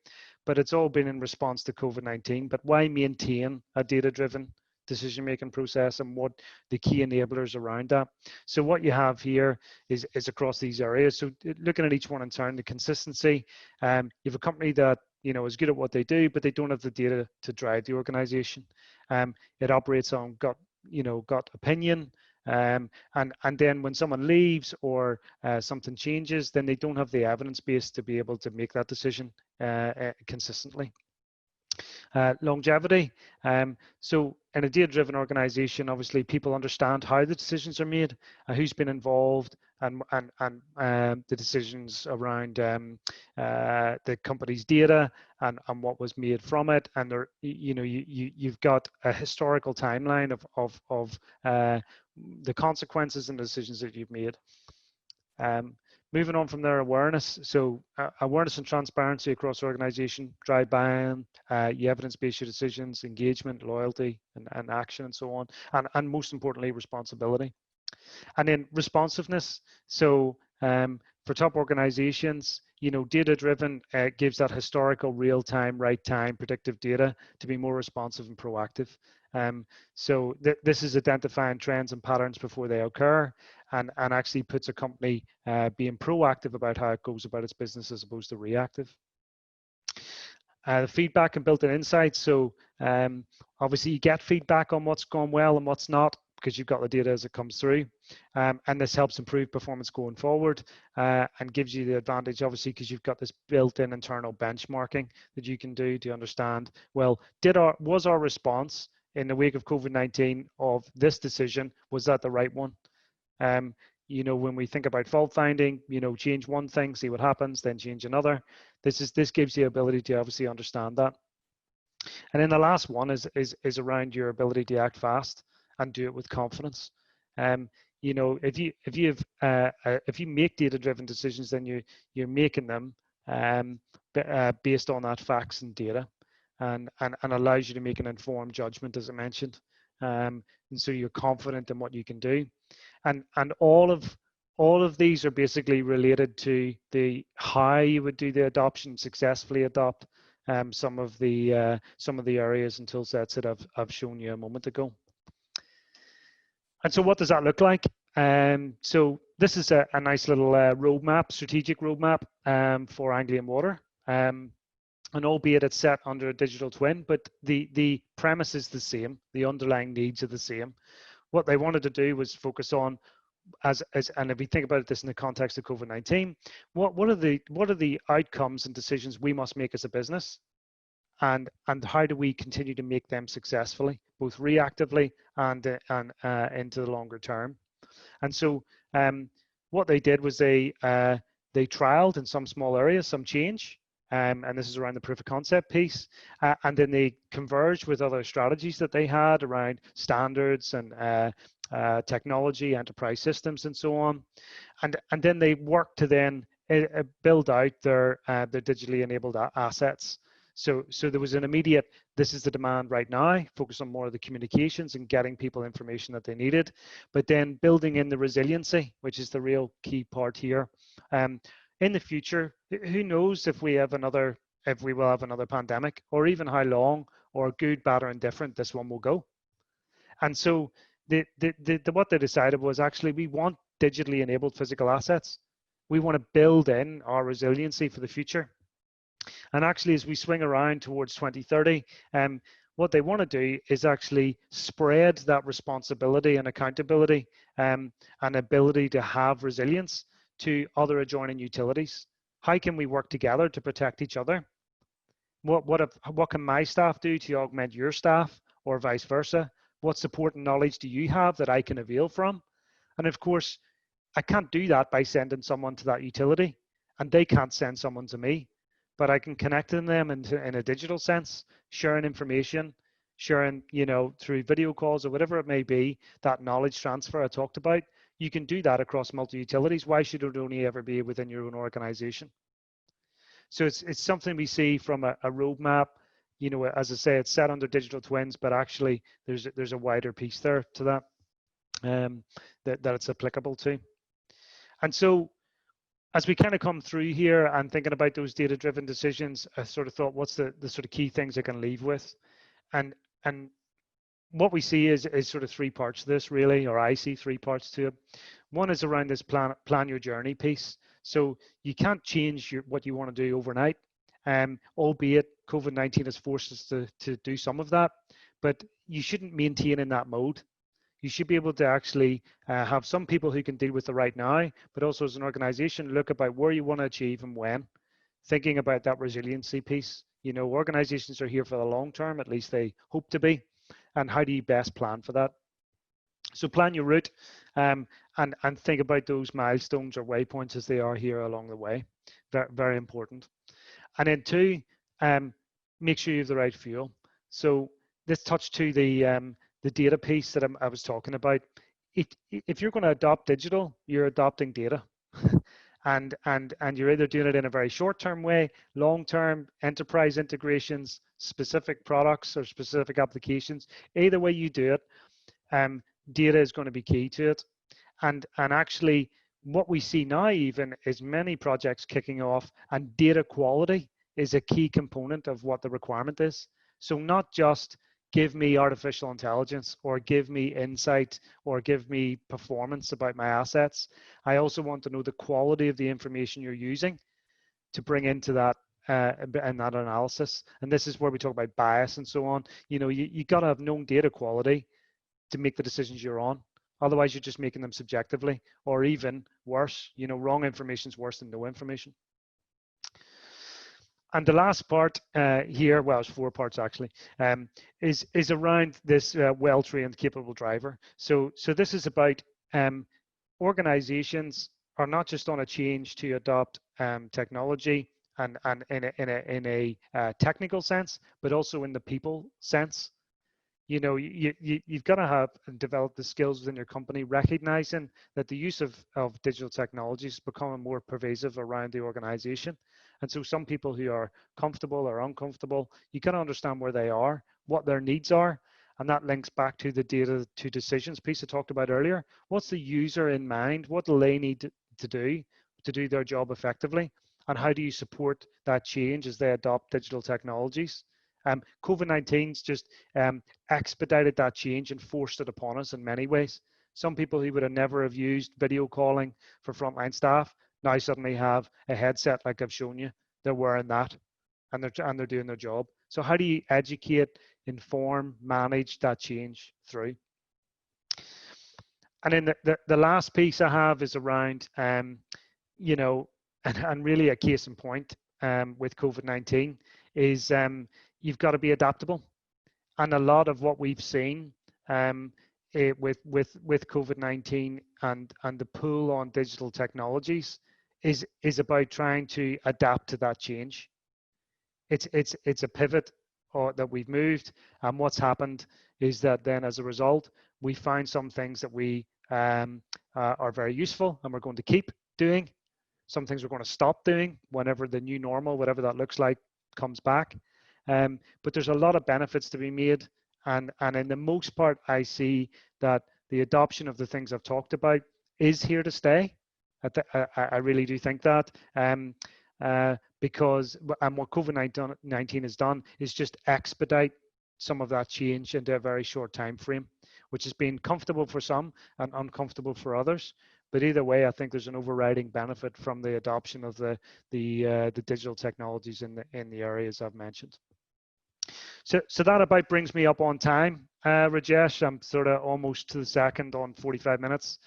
[SPEAKER 2] but it's all been in response to COVID-19. But why maintain a data-driven decision-making process, and what the key enablers around that? So what you have here is across these areas. So looking at each one in turn, the consistency. You have a company that is good at what they do, but they don't have the data to drive the organization. It operates on gut opinion, and then when someone leaves or something changes, then they don't have the evidence base to be able to make that decision consistently. Longevity. So in a data-driven organization, obviously people understand how the decisions are made, who's been involved, and the decisions around the company's data and what was made from it. And there, you've got a historical timeline of the consequences and decisions that you've made. Moving on from there, awareness. So awareness and transparency across the organization, drive buy-in, evidence-based decisions, engagement, loyalty, and action, and so on. And most importantly, responsibility. And then responsiveness. So for top organizations, data-driven gives that historical, real-time, right-time, predictive data to be more responsive and proactive. So this is identifying trends and patterns before they occur, and actually puts a company being proactive about how it goes about its business as opposed to reactive. The feedback and built-in insights. So obviously you get feedback on what's gone well and what's not, because you've got the data as it comes through, and this helps improve performance going forward, and gives you the advantage, obviously, because you've got this built-in internal benchmarking that you can do to understand, well, was our response in the wake of COVID-19 of this decision, was that the right one? When we think about fault finding, change one thing, see what happens, then change another. This gives you the ability to obviously understand that. And then the last one is around your ability to act fast and do it with confidence. If you make data-driven decisions, then you're making them based on that facts and data. and allows you to make an informed judgment, as I mentioned. And so you're confident in what you can do. And all of these are basically related to the how you would do the adoption, successfully adopt some of the areas and tool sets that I've shown you a moment ago. And so what does that look like? So this is a nice little roadmap, strategic roadmap for Anglian Water. And albeit it's set under a digital twin, but the premise is the same. The underlying needs are the same. What they wanted to do was focus on, and if we think about this in the context of COVID-19, what are the outcomes and decisions we must make as a business, and how do we continue to make them successfully, both reactively and into the longer term. And so what they did was they trialed in some small areas some change. And this is around the proof of concept piece, and then they converged with other strategies that they had around standards and technology, enterprise systems, and so on, and then they worked to then build out their digitally enabled assets. So there was an immediate, this is the demand right now, focus on more of the communications and getting people information that they needed, but then building in the resiliency, which is the real key part here. In the future, who knows if we will have another pandemic, or even how long, or good, bad, or indifferent this one will go. And so what they decided was, actually, we want digitally enabled physical assets. We want to build in our resiliency for the future. And actually, as we swing around towards 2030, what they want to do is actually spread that responsibility and accountability and ability to have resilience to other adjoining utilities. How can we work together to protect each other? What can my staff do to augment your staff, or vice versa? What support and knowledge do you have that I can avail from? And of course, I can't do that by sending someone to that utility, and they can't send someone to me, but I can connect them in a digital sense, sharing information, sharing, through video calls or whatever it may be, that knowledge transfer I talked about. You can do that across multi-utilities. Why should it only ever be within your own organization? So it's something we see from a roadmap. As I say, it's set under digital twins, but actually there's a wider piece there to that that it's applicable to. And so as we kind of come through here and thinking about those data-driven decisions, I sort of thought, what's the sort of key things I can leave with? And what we see is sort of three parts to this, really, or I see three parts to it. One is around this plan your journey piece. So you can't change what you want to do overnight, albeit COVID-19 has forced us to do some of that, but you shouldn't maintain in that mode. You should be able to actually have some people who can deal with the right now, but also as an organization, look about where you want to achieve and when, thinking about that resiliency piece. Organizations are here for the long term, at least they hope to be. And how do you best plan for that? So plan your route and think about those milestones or waypoints as they are here along the way. Very, very important. And then two, make sure you have the right fuel. So this touch to the data piece that I was talking about. If you're going to adopt digital, you're adopting data. and you're either doing it in a very short-term way, long-term enterprise integrations, specific products or specific applications. Either way you do it, data is going to be key to it. And actually, what we see now even is many projects kicking off, and data quality is a key component of what the requirement is. So not just give me artificial intelligence or give me insight or give me performance about my assets. I also want to know the quality of the information you're using to bring into that and that analysis. And this is where we talk about bias and so on. You got to have known data quality to make the decisions you're on. Otherwise, you're just making them subjectively, or even worse, wrong information is worse than no information. And the last part here, well, it's four parts actually, is around this well-trained, capable driver. So this is about organizations are not just on a change to adopt technology and in a technical sense, but also in the people sense. You've got to have and develop the skills within your company, recognizing that the use of digital technologies is becoming more pervasive around the organization. And so some people who are comfortable or uncomfortable, you got to understand where they are, what their needs are. And that links back to the data to decisions piece I talked about earlier. What's the user in mind? What do they need to do their job effectively? And how do you support that change as they adopt digital technologies? COVID-19's just expedited that change and forced it upon us in many ways. Some people who would have never have used video calling for frontline staff now suddenly have a headset like I've shown you. They're wearing that and they're doing their job. So how do you educate, inform, manage that change through? And then the last piece I have is around, you know, and really a case in point with COVID-19 is you've got to be adaptable. And a lot of what we've seen with COVID-19 and the pull on digital technologies is about trying to adapt to that change. It's a pivot that we've moved, and what's happened is that then as a result we find some things that we are very useful and we're going to keep doing. Some things we're going to stop doing whenever the new normal, whatever that looks like, comes back. But there's a lot of benefits to be made, and in the most part I see that the adoption of the things I've talked about is here to stay. I really do think that, because what COVID-19 has done is just expedite some of that change into a very short time frame, which has been comfortable for some and uncomfortable for others. But either way, I think there's an overriding benefit from the adoption of the digital technologies in the areas I've mentioned. So that about brings me up on time, Rajesh. I'm sort of almost to the second on 45 minutes,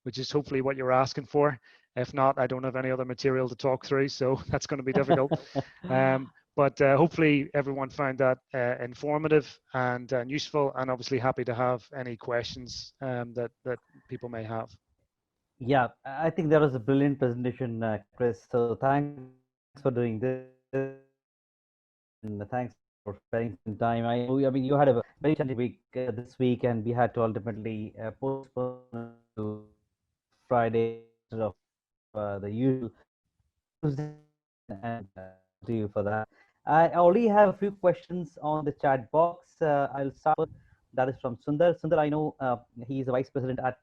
[SPEAKER 2] which is hopefully what you're asking for. If not, I don't have any other material to talk through, so that's going to be difficult. But hopefully everyone found that informative and useful, and obviously happy to have any questions that people may have.
[SPEAKER 1] Yeah, I think that was a brilliant presentation, Chris. So thanks for doing this, and thanks for spending some time. I mean, you had a very challenging week this week, and we had to ultimately postpone to Friday instead of the usual Tuesday, and to you for that. I already have a few questions on the chat box. I'll start with, that is from Sundar. Sundar, I know he is a vice president at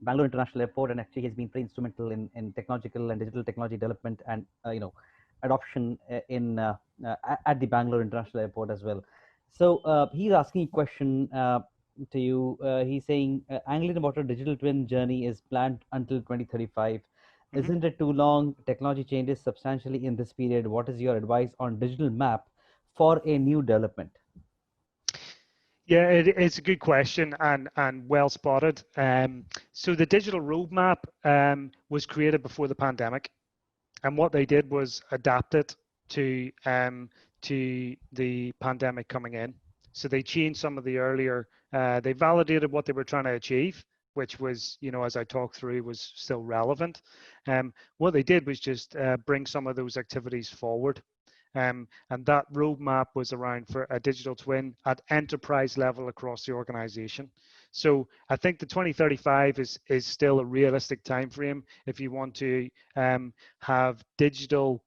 [SPEAKER 1] Bangalore International Airport, and actually has been pretty instrumental in technological and digital technology development and adoption at the Bangalore International Airport as well. So he's asking a question to you. He's saying Anglian Water digital twin journey is planned until 2035. Isn't it too long? Technology changes substantially in this period. What is your advice on digital map for a new development?
[SPEAKER 2] Yeah, it's a good question and well spotted. So the digital roadmap was created before the pandemic, and what they did was adapt it to the pandemic coming in. So they changed some of the earlier. They validated what they were trying to achieve, which was, as I talked through, was still relevant. What they did was just bring some of those activities forward. And that roadmap was around for a digital twin at enterprise level across the organization. So I think the 2035 is still a realistic time frame if you want to have digital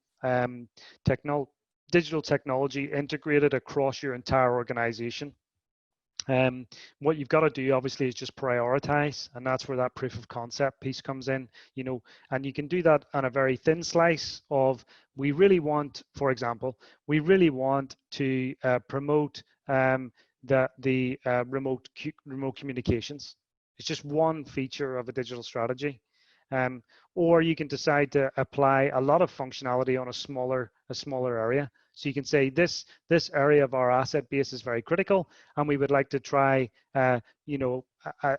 [SPEAKER 2] technology integrated across your entire organization. What you've got to do obviously is just prioritize, and that's where that proof of concept piece comes in, and you can do that on a very thin slice of, we really want, for example, we really want to promote the remote communications. It's just one feature of a digital strategy. Or you can decide to apply a lot of functionality on a smaller area. So you can say this area of our asset base is very critical, and we would like to try a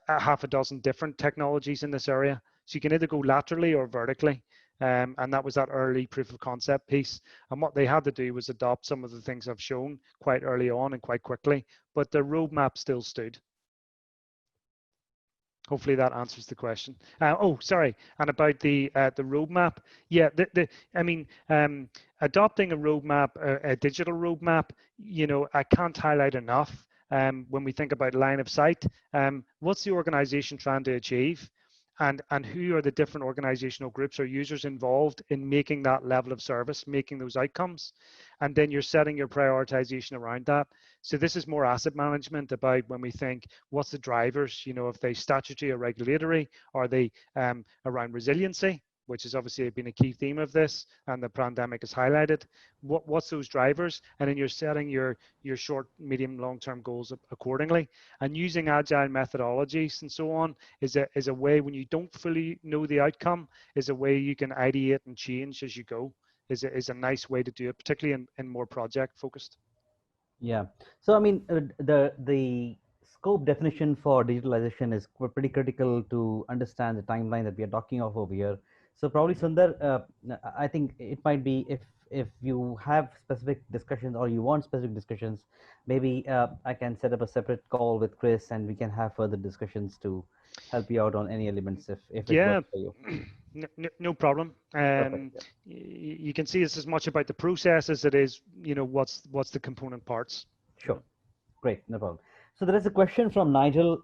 [SPEAKER 2] half a dozen different technologies in this area. So you can either go laterally or vertically, and that was that early proof of concept piece. And what they had to do was adopt some of the things I've shown quite early on and quite quickly, but the roadmap still stood. Hopefully that answers the question. Oh, sorry. And about the roadmap, yeah. Adopting a roadmap, a digital roadmap, I can't highlight enough. When we think about line of sight, what's the organization trying to achieve? and who are the different organizational groups or users involved in making that level of service, making those outcomes. And then you're setting your prioritization around that. So this is more asset management about when we think, what's the drivers, you know, if they statutory or regulatory, are they around resiliency, which has obviously been a key theme of this, and the pandemic has highlighted. What's those drivers? And then you're setting your short, medium, long-term goals accordingly. And using agile methodologies and so on is a way, when you don't fully know the outcome, is a way you can ideate and change as you go. Is a nice way to do it, particularly in more project focused.
[SPEAKER 1] Yeah. So I mean, the scope definition for digitalization is pretty critical to understand the timeline that we are talking of over here. So probably Sundar, I think it might be, if you have specific discussions or you want specific discussions, maybe I can set up a separate call with Chris and we can have further discussions to help you out on any elements if it
[SPEAKER 2] Yeah,
[SPEAKER 1] works for you.
[SPEAKER 2] no problem.
[SPEAKER 1] Perfect. Yeah.
[SPEAKER 2] You can see it's as much about the process as it is, you know, what's the component parts.
[SPEAKER 1] Sure. Great, no problem. So there is a question from Nigel.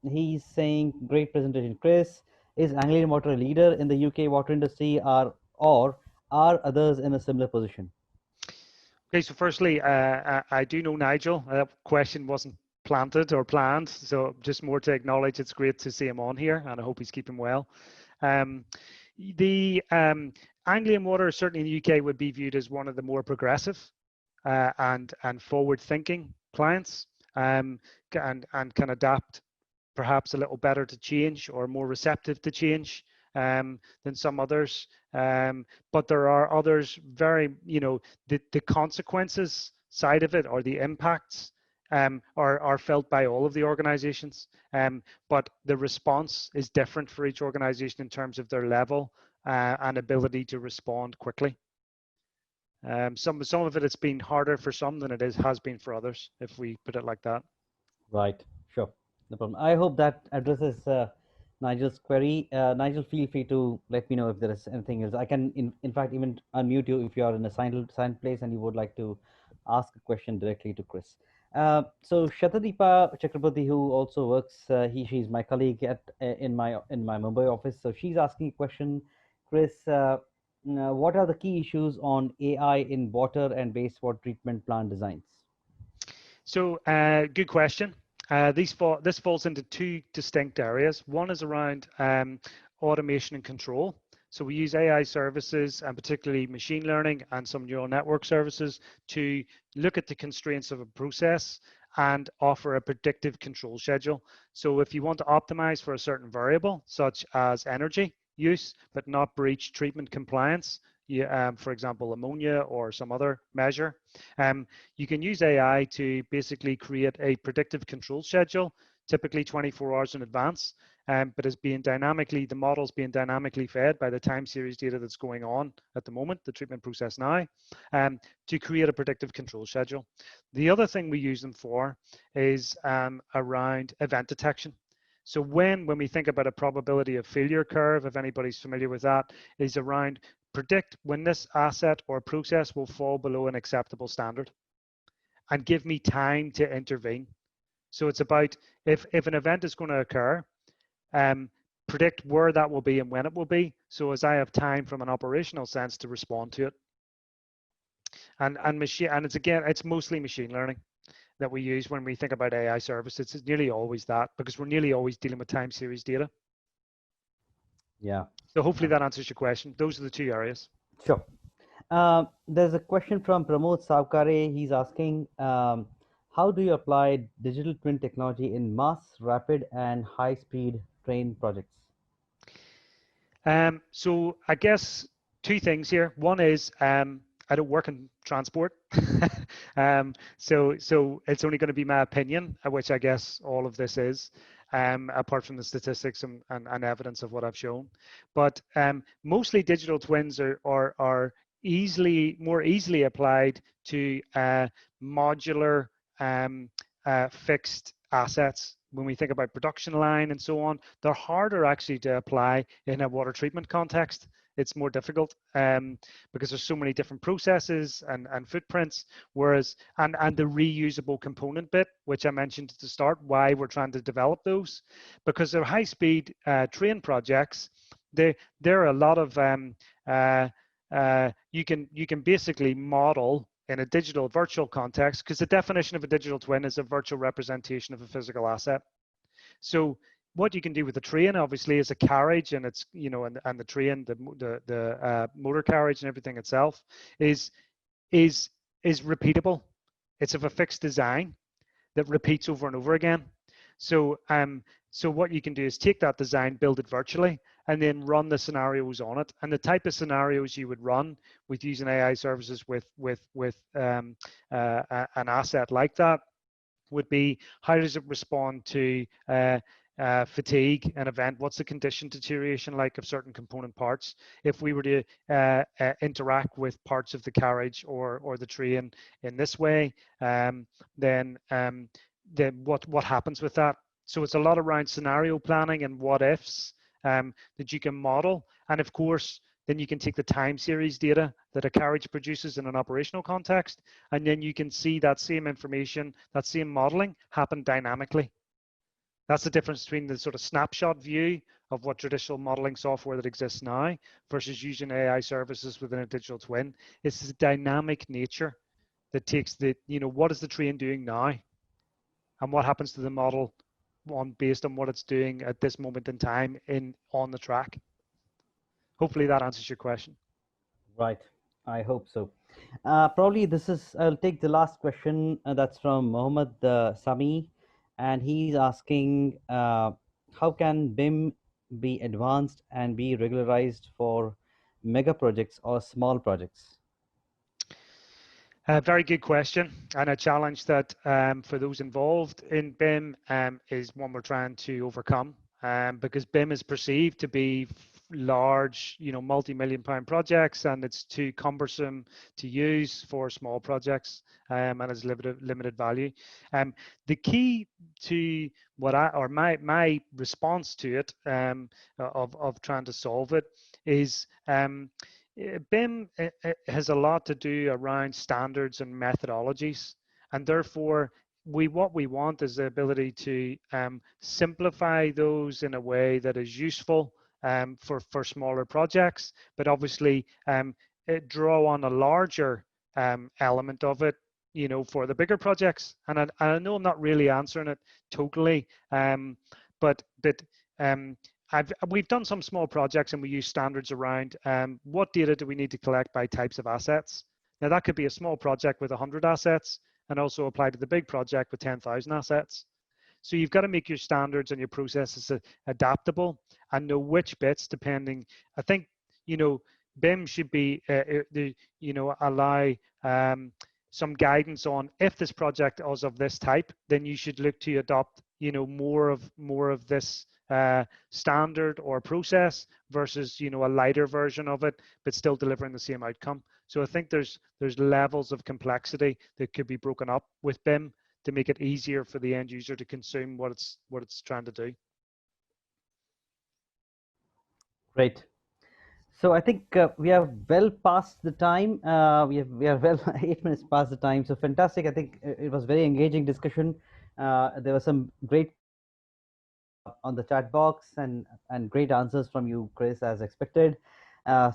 [SPEAKER 1] He's saying, great presentation, Chris. Is Anglian Water a leader in the UK water industry, or are others in a similar position?
[SPEAKER 2] Okay, so firstly, I do know Nigel. That question wasn't planted or planned, so just more to acknowledge it's great to see him on here, and I hope he's keeping well. The Anglian Water, certainly in the UK, would be viewed as one of the more progressive and forward-thinking clients, and can adapt perhaps a little better to change, or more receptive to change than some others. But there are others very, you know, the consequences side of it, or the impacts, are felt by all of the organizations. But the response is different for each organization in terms of their level and ability to respond quickly. Some of it, it's been harder for some than it has been for others, if we put it like that.
[SPEAKER 1] Right, sure, no problem. I hope that addresses Nigel's query. Nigel, feel free to let me know if there is anything else. I can, in fact, even unmute you if you are in a silent place and you would like to ask a question directly to Chris. So Shatadeepa Chakraborty, who also works, she's my colleague at in my Mumbai office. So she's asking a question, Chris. What are the key issues on AI in water and wastewater treatment plant designs?
[SPEAKER 2] So good question. This falls into two distinct areas. One is around automation and control. So we use AI services, and particularly machine learning and some neural network services, to look at the constraints of a process and offer a predictive control schedule. So if you want to optimize for a certain variable, such as energy use, but not breach treatment compliance, for example, ammonia or some other measure, you can use AI to basically create a predictive control schedule, typically 24 hours in advance, but is being dynamically, the model's being dynamically fed by the time series data that's going on at the moment, the treatment process now, to create a predictive control schedule. The other thing we use them for is around event detection. So when we think about a probability of failure curve, if anybody's familiar with that, is around predict when this asset or process will fall below an acceptable standard and give me time to intervene. So it's about, if an event is going to occur, predict where that will be and when it will be, so as I have time from an operational sense to respond to it. And it's mostly machine learning that we use when we think about AI services. It's nearly always that, because we're nearly always dealing with time series data.
[SPEAKER 1] Yeah.
[SPEAKER 2] So hopefully that answers your question. Those are the two areas.
[SPEAKER 1] Sure. There's a question from Pramod Savkare. He's asking, how do you apply digital twin technology in mass, rapid, and high-speed train projects?
[SPEAKER 2] So I guess two things here. One is I don't work in transport, so it's only going to be my opinion, which I guess all of this is, apart from the statistics and evidence of what I've shown. But mostly digital twins are more easily applied to modular fixed assets. When we think about production line and so on, they're harder actually to apply in a water treatment context. It's more difficult because there's so many different processes and footprints, whereas, and the reusable component bit, which I mentioned at the start, why we're trying to develop those, because they're high-speed train projects. There are a lot of, you can basically model in a digital virtual context, because the definition of a digital twin is a virtual representation of a physical asset. So what you can do with the train, obviously, is a carriage, and it's, you know, and the train, the motor carriage and everything itself is repeatable. It's of a fixed design that repeats over and over again. So so what you can do is take that design, build it virtually, and then run the scenarios on it. And the type of scenarios you would run with using AI services with an asset like that would be, how does it respond to fatigue, an event? What's the condition deterioration like of certain component parts? If we were to interact with parts of the carriage or the train in this way, then what happens with that? So it's a lot around scenario planning and what ifs that you can model. And of course, then you can take the time series data that a carriage produces in an operational context, and then you can see that same information, that same modeling happen dynamically. That's the difference between the sort of snapshot view of what traditional modeling software that exists now versus using AI services within a digital twin. It's the dynamic nature that takes the, you know, what is the train doing now? And what happens to the model based on what it's doing at this moment in time on the track. Hopefully that answers your question.
[SPEAKER 1] Right, I hope so. Probably I'll take the last question. That's from Mohammed Sami, and he's asking, how can BIM be advanced and be regularized for mega projects or small projects?
[SPEAKER 2] Very good question, and a challenge that for those involved in BIM is one we're trying to overcome, because BIM is perceived to be large, you know, multi-million-pound projects, and it's too cumbersome to use for small projects, and has limited value. The key to what my response to it of trying to solve it is BIM has a lot to do around standards and methodologies, and therefore what we want is the ability to simplify those in a way that is useful for smaller projects, but obviously draw on a larger element of it, you know, for the bigger projects. And I know I'm not really answering it totally, but we've done some small projects and we use standards around what data do we need to collect by types of assets. Now that could be a small project with 100 assets and also apply to the big project with 10,000 assets. So you've got to make your standards and your processes adaptable and know which bits, depending. I think, you know, BIM should be, you know, allow some guidance on, if this project is of this type, then you should look to adopt, you know, more of this standard or process versus, you know, a lighter version of it, but still delivering the same outcome. So I think there's levels of complexity that could be broken up with BIM to make it easier for the end user to consume what it's trying to do.
[SPEAKER 1] Great. So I think we are well past the time. We are well 8 minutes past the time. So fantastic. I think it was very engaging discussion. There were some great on the chat box and great answers from you, Chris, as expected.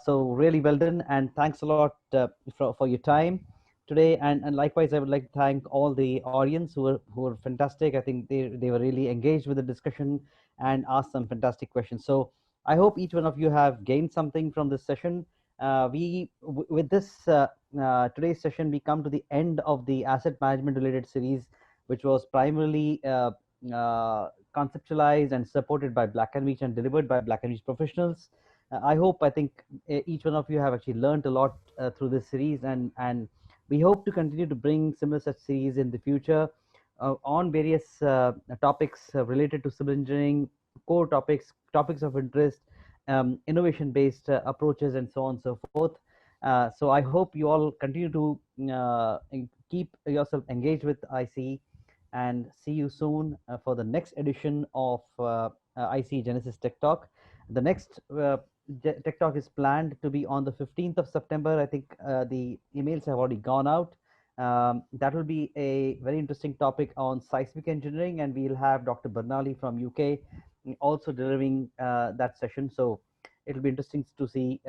[SPEAKER 1] So really well done, and thanks a lot for your time today. And likewise, I would like to thank all the audience who were fantastic. I think they were really engaged with the discussion and asked some fantastic questions. So I hope each one of you have gained something from this session. With this today's session, we come to the end of the asset management related series, which was primarily conceptualized and supported by Black Veatch and delivered by Black Veatch professionals. I think each one of you have actually learned a lot through this series, and we hope to continue to bring similar such series in the future on various topics related to civil engineering, core topics of interest, innovation-based approaches, and so on and so forth. So I hope you all continue to keep yourself engaged with IC, and see you soon for the next edition of IC Genesis Tech Talk. The next Tech Talk is planned to be on the 15th of September. I think the emails have already gone out. That will be a very interesting topic on seismic engineering, and we'll have Dr. Bernali from UK also delivering that session. So it'll be interesting to see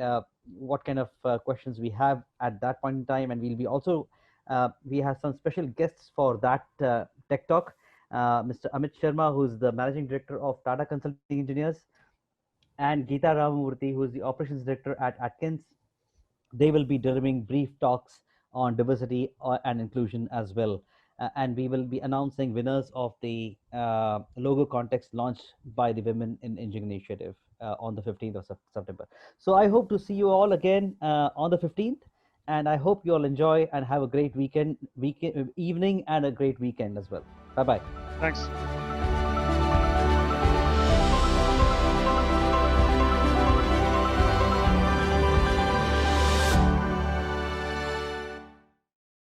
[SPEAKER 1] what kind of questions we have at that point in time, and we'll be also we have some special guests for that Tech Talk. Mr. Amit Sharma, who's the Managing Director of Tata Consulting Engineers, and Geeta Ramamurthy, who is the Operations Director at Atkins. They will be delivering brief talks on diversity and inclusion as well. And we will be announcing winners of the logo contest launched by the Women in Engineering Initiative on the 15th of September. So I hope to see you all again on the 15th. And I hope you all enjoy and have a great evening and a great weekend as well. Bye-bye.
[SPEAKER 2] Thanks.